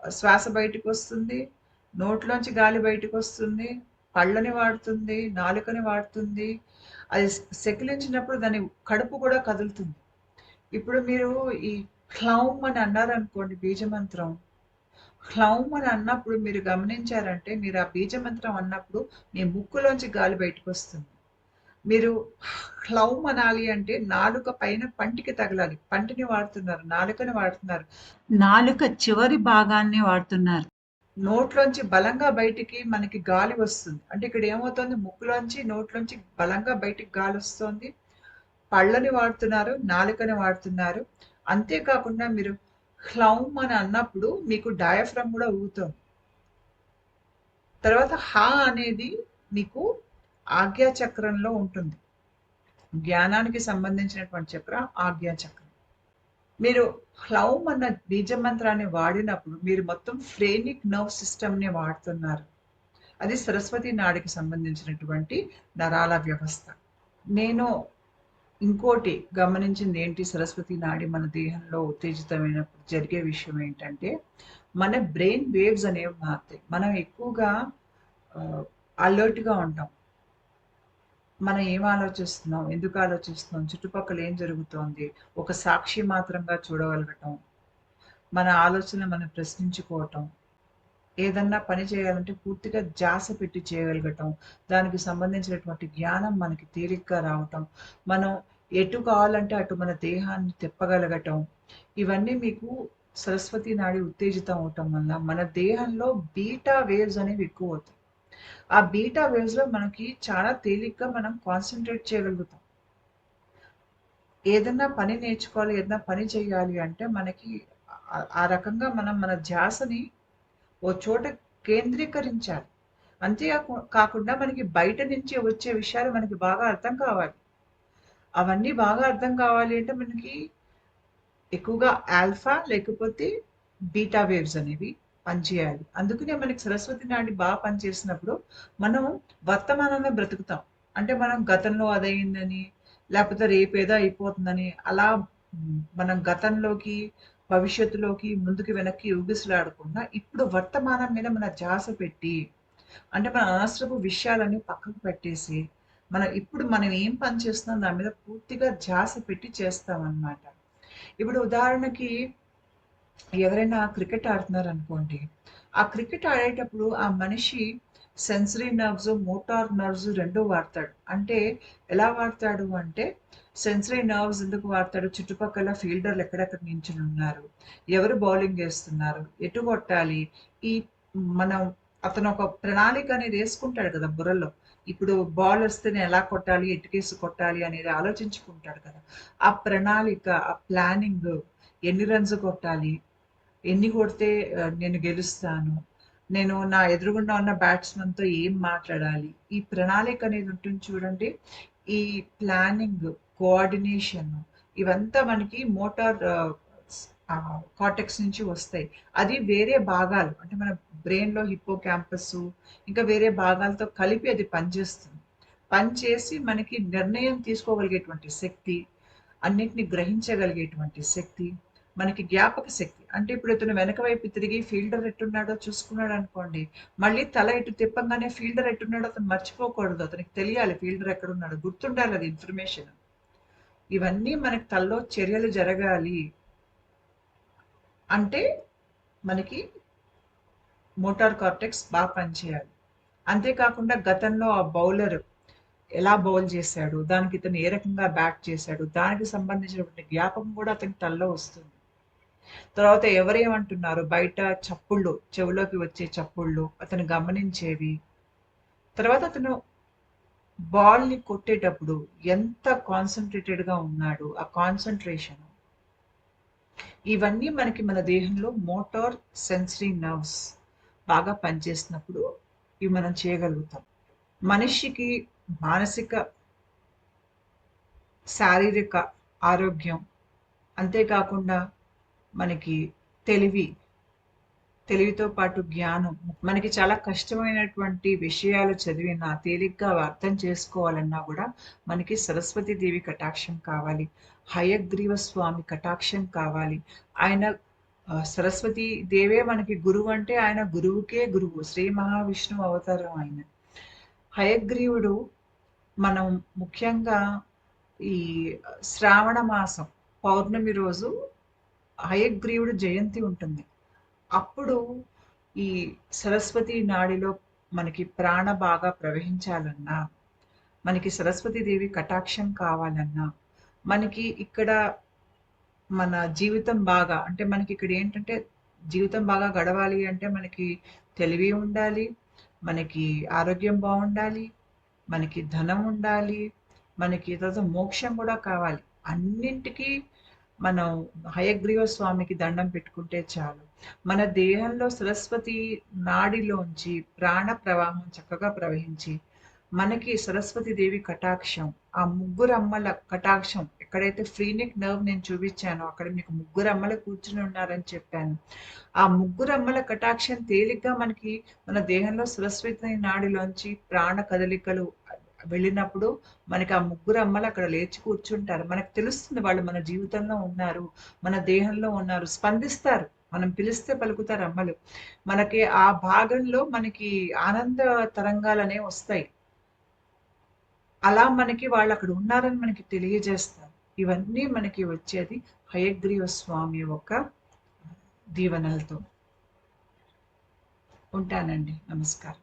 శ్వాస బయటకు వస్తుంది, నోట్లోంచి గాలి బయటకు వస్తుంది, పళ్ళని వాడుతుంది, నాలుకని వాడుతుంది. అది సెకిలించినప్పుడు దాని కడుపు కూడా కదులుతుంది. ఇప్పుడు మీరు ఈ హ్లౌం అని అన్నారనుకోండి బీజమంత్రం. హ్లౌం అని అన్నప్పుడు మీరు గమనించారంటే మీరు ఆ బీజమంత్రం అన్నప్పుడు మీ ముక్కులోంచి గాలి బయటకు వస్తుంది. మీరు హ్లౌం అనాలి అంటే నాలుక పైన పంటికి తగలాలి. పంటిని వాడుతున్నారు, నాలుకని వాడుతున్నారు. నాలుక చివరి భాగాన్ని వాడుతున్నారు. నోట్లోంచి బలంగా బయటికి మనకి గాలి వస్తుంది. అంటే ఇక్కడ ఏమవుతుంది, ముక్కులోంచి నోట్లోంచి బలంగా బయటికి గాలి వస్తుంది. పళ్ళని వాడుతున్నారు, నాలుకని వాడుతున్నారు. అంతేకాకుండా మీరు హ్లౌం అని అన్నప్పుడు మీకు డయాఫ్రమ్ కూడా ఊగుతుంది. తర్వాత హా అనేది మీకు ఆజ్ఞా చక్రంలో ఉంటుంది. జ్ఞానానికి సంబంధించినటువంటి చక్రం ఆజ్ఞా చక్రం. మీరు హ్లౌం అన్న బీజమంత్రాన్ని వాడినప్పుడు మీరు మొత్తం ఫ్రేనిక్ నర్వ్ సిస్టమ్‌ని వాడుతున్నారు. అది సరస్వతి నాడికి సంబంధించినటువంటి నరాల వ్యవస్థ. నేను ఇంకోటి గమనించింది ఏంటి, సరస్వతి నాడి మన దేహంలో ఉత్తేజితమైనప్పుడు జరిగే విషయం ఏంటంటే, మన బ్రెయిన్ వేవ్స్ అనేవి మారుతాయి. మనం ఎక్కువగా అలర్ట్‌గా ఉంటాం. మనం ఏం ఆలోచిస్తున్నాం, ఎందుకు ఆలోచిస్తున్నాం, చుట్టుపక్కల ఏం జరుగుతోంది, ఒక సాక్షి మాత్రంగా చూడగలగటం, మన ఆలోచనలు మనం ప్రశ్నించుకోవటం, ఏదన్నా పని చేయాలంటే పూర్తిగా ధ్యాస పెట్టి చేయగలగటం, దానికి సంబంధించినటువంటి జ్ఞానం మనకి తేలిగ్గా రావటం, మనం ఎటు కావాలంటే అటు మన దేహాన్ని తిప్పగలగటం, ఇవన్నీ మీకు సరస్వతి నాడి ఉత్తేజితం అవటం వల్ల మన దేహంలో బీటా వేవ్స్ అనేవి ఎక్కువ అవుతాయి. ఆ బీటా వేవ్స్ లో మనకి చాలా తేలిగ్గా మనం కాన్సన్ట్రేట్ చేయగలుగుతాం. ఏదన్నా పని నేర్చుకోవాలి, ఏదన్నా పని చేయాలి అంటే మనకి ఆ రకంగా మనం మన ధ్యాసని ఓ చోట కేంద్రీకరించాలి. అంతే కాకుండా మనకి బయట నుంచి వచ్చే విషయాలు మనకి బాగా అర్థం కావాలి. అవన్నీ బాగా అర్థం కావాలి అంటే మనకి ఎక్కువగా ఆల్ఫా లేకపోతే బీటా వేవ్స్ అనేవి పనిచేయాలి. అందుకనే మనకి సరస్వతి నాడి బాగా పనిచేసినప్పుడు మనం వర్తమానంలో బ్రతుకుతాం. అంటే మనం గతంలో అదయిందని, లేకపోతే రేపేదో అయిపోతుందని అలా మనం గతంలోకి, భవిష్యత్తులోకి, ముందుకు వెనక్కి ఊగిసలాడకుండా ఇప్పుడు వర్తమానం మీద మన ధ్యాస పెట్టి, అంటే మన అనవసరపు విషయాలన్నీ పక్కకు పెట్టేసి, ఇప్పుడు మనం ఏం పని చేస్తున్నాం దాని మీద పూర్తిగా ధ్యాస పెట్టి చేస్తామనమాట. ఇప్పుడు ఉదాహరణకి ఎవరైనా క్రికెట్ ఆడుతున్నారనుకోండి. ఆ క్రికెట్ ఆడేటప్పుడు ఆ మనిషి సెన్సరీ నర్వ్స్, మోటార్ నర్వ్స్ 2 వాడతాడు. అంటే ఎలా వాడతాడు అంటే, సెన్సరీ నర్వ్స్ ఎందుకు వాడతాడు? చుట్టుపక్కల ఫీల్డర్లు ఎక్కడెక్కడ నించునున్నారు? ఎవరు బౌలింగ్ ఏస్తున్నారు? ఎటు కొట్టాలి? ఈ మనం అతను ఒక ప్రణాళిక అనేది యేసుకుంటాడు కదా బుర్రలో. ఇప్పుడు బాల్ వస్తేనే ఎలా కొట్టాలి? ఎటుకేసి కొట్టాలి అనేది ఆలోచించుకుంటాడు కదా! ఆ ప్రణాళిక, ఆ ప్లానింగ్, ఎన్ని రన్స్ కొట్టాలి? ఎన్ని కొడితే నేను గెలుస్తాను? నేను నా ఎదురుగుండా ఉన్న బ్యాట్స్‌మన్‌తో ఏం మాట్లాడాలి? ఈ ప్రణాళిక అనేది ఉంటుంది చూడండి. ఈ ప్లానింగ్, కోఆర్డినేషన్ ఇవంతా మనకి మోటార్ కార్టెక్స్ నుంచి వస్తాయి. అది వేరే భాగాలు అంటే మన బ్రెయిన్‌లో హిప్పోకాంపస్ ఇంకా వేరే భాగాలతో కలిపి అది పనిచేస్తుంది. పనిచేసి మనకి నిర్ణయం తీసుకోగలిగేటువంటి శక్తి, అన్నిటిని గ్రహించగలిగేటువంటి శక్తి, మనకి జ్ఞాపక శక్తి. అంటే ఇప్పుడు ఇతను వెనక వైపు తిరిగి ఫీల్డర్ ఎట్టున్నాడో చూసుకున్నాడు అనుకోండి. మళ్ళీ తల ఇటు తిప్పంగానే ఫీల్డర్ ఎట్టున్నాడో అతను మర్చిపోకూడదు. అతనికి తెలియాలి ఫీల్డర్ ఎక్కడున్నాడో. గుర్తుండాలి అది ఇన్ఫర్మేషన్. ఇవన్నీ మనకి తలలో చర్యలు జరగాలి అంటే మనకి మోటార్ కార్టెక్స్ బాగా పనిచేయాలి. అంతేకాకుండా గతంలో ఆ బౌలర్ ఎలా బౌల్ చేశాడు, దానికి ఇతను ఏ రకంగా బ్యాట్ చేశాడు, దానికి సంబంధించినటువంటి జ్ఞాపకం కూడా అతనికి తలలో వస్తుంది. తర్వాత ఎవరేమంటున్నారు, బయట చప్పుళ్ళు, చెవులోకి వచ్చే చప్పుళ్ళు అతను గమనించేవి. తర్వాత అతను బాల్‌ని కొట్టేటప్పుడు ఎంత కాన్సంట్రేటెడ్‌గా ఉన్నాడు, ఆ కాన్సంట్రేషన్. ఇవన్నీ మనకి మన దేహంలో మోటార్ సెన్సరీ నర్వ్స్ బాగా పనిచేసినప్పుడు ఇవి మనం చేయగలుగుతాం. మనిషికి మానసిక, శారీరక ఆరోగ్యం, అంతేకాకుండా మనకి తెలివి, తెలివితో పాటు జ్ఞానం, మనకి చాలా కష్టమైనటువంటి విషయాలు చదివినా, తేలిగ్గా అర్థం చేసుకోవాలన్నా గూడా మనకి సరస్వతీ దేవి కటాక్షం కావాలి. హయగ్రీవ స్వామి కటాక్షం కావాలి. ఆయన సరస్వతీ దేవే మనకి గురువంటే ఆయన గురువుకే గురువు. శ్రీ మహావిష్ణువు అవతారం ఆయన. హయగ్రీవుడు మనం ముఖ్యంగా ఈ శ్రావణ మాసం పౌర్ణమి రోజు హయగ్రీవుడు జయంతి ఉంటుంది. అప్పుడు ఈ సరస్వతి నాడిలో మనకి ప్రాణ బాగా ప్రవహించాలన్నా, మనకి సరస్వతి దేవి కటాక్షం కావాలన్నా, మనకి ఇక్కడ మన జీవితం బాగా అంటే మనకి ఇక్కడ ఏంటంటే జీవితం బాగా గడవాలి అంటే మనకి తెలివి ఉండాలి, మనకి ఆరోగ్యం బాగుండాలి, మనకి ధనం ఉండాలి, మనకి తర్వాత మోక్షం కూడా కావాలి. అన్నింటికీ మనం హయగ్రీవ స్వామికి దండం పెట్టుకుంటే చాలు. మన దేహంలో సరస్వతి నాడిలోంచి ప్రాణ ప్రవాహం చక్కగా ప్రవహించి, మనకి సరస్వతి దేవి కటాక్షం, ఆ ముగ్గురు అమ్మల కటాక్షం ఎక్కడైతే ఫ్రీనిక్ నర్వ్ నేను చూపించానో అక్కడ మీకు ముగ్గురు అమ్మలు కూర్చుని ఉన్నారని చెప్పాను. ఆ ముగ్గురు అమ్మల కటాక్షం తేలిగ్గా మనకి మన దేహంలో సరస్వతి నాడిలోంచి ప్రాణ కదలికలు వెళ్ళినప్పుడు మనకి ఆ ముగ్గురు అమ్మలు అక్కడ లేచి కూర్చుంటారు. మనకు తెలుస్తుంది వాళ్ళు మన జీవితంలో ఉన్నారు, మన దేహంలో ఉన్నారు, స్పందిస్తారు. మనం పిలిస్తే పలుకుతారు అమ్మలు. మనకి ఆ భాగంలో మనకి ఆనంద తరంగాలనేవి వస్తాయి. అలా మనకి వాళ్ళు అక్కడ ఉన్నారని మనకి తెలియజేస్తారు. ఇవన్నీ మనకి వచ్చేది హయగ్రీవ స్వామి యొక్క దీవెనలతో. ఉంటానండి. నమస్కారం.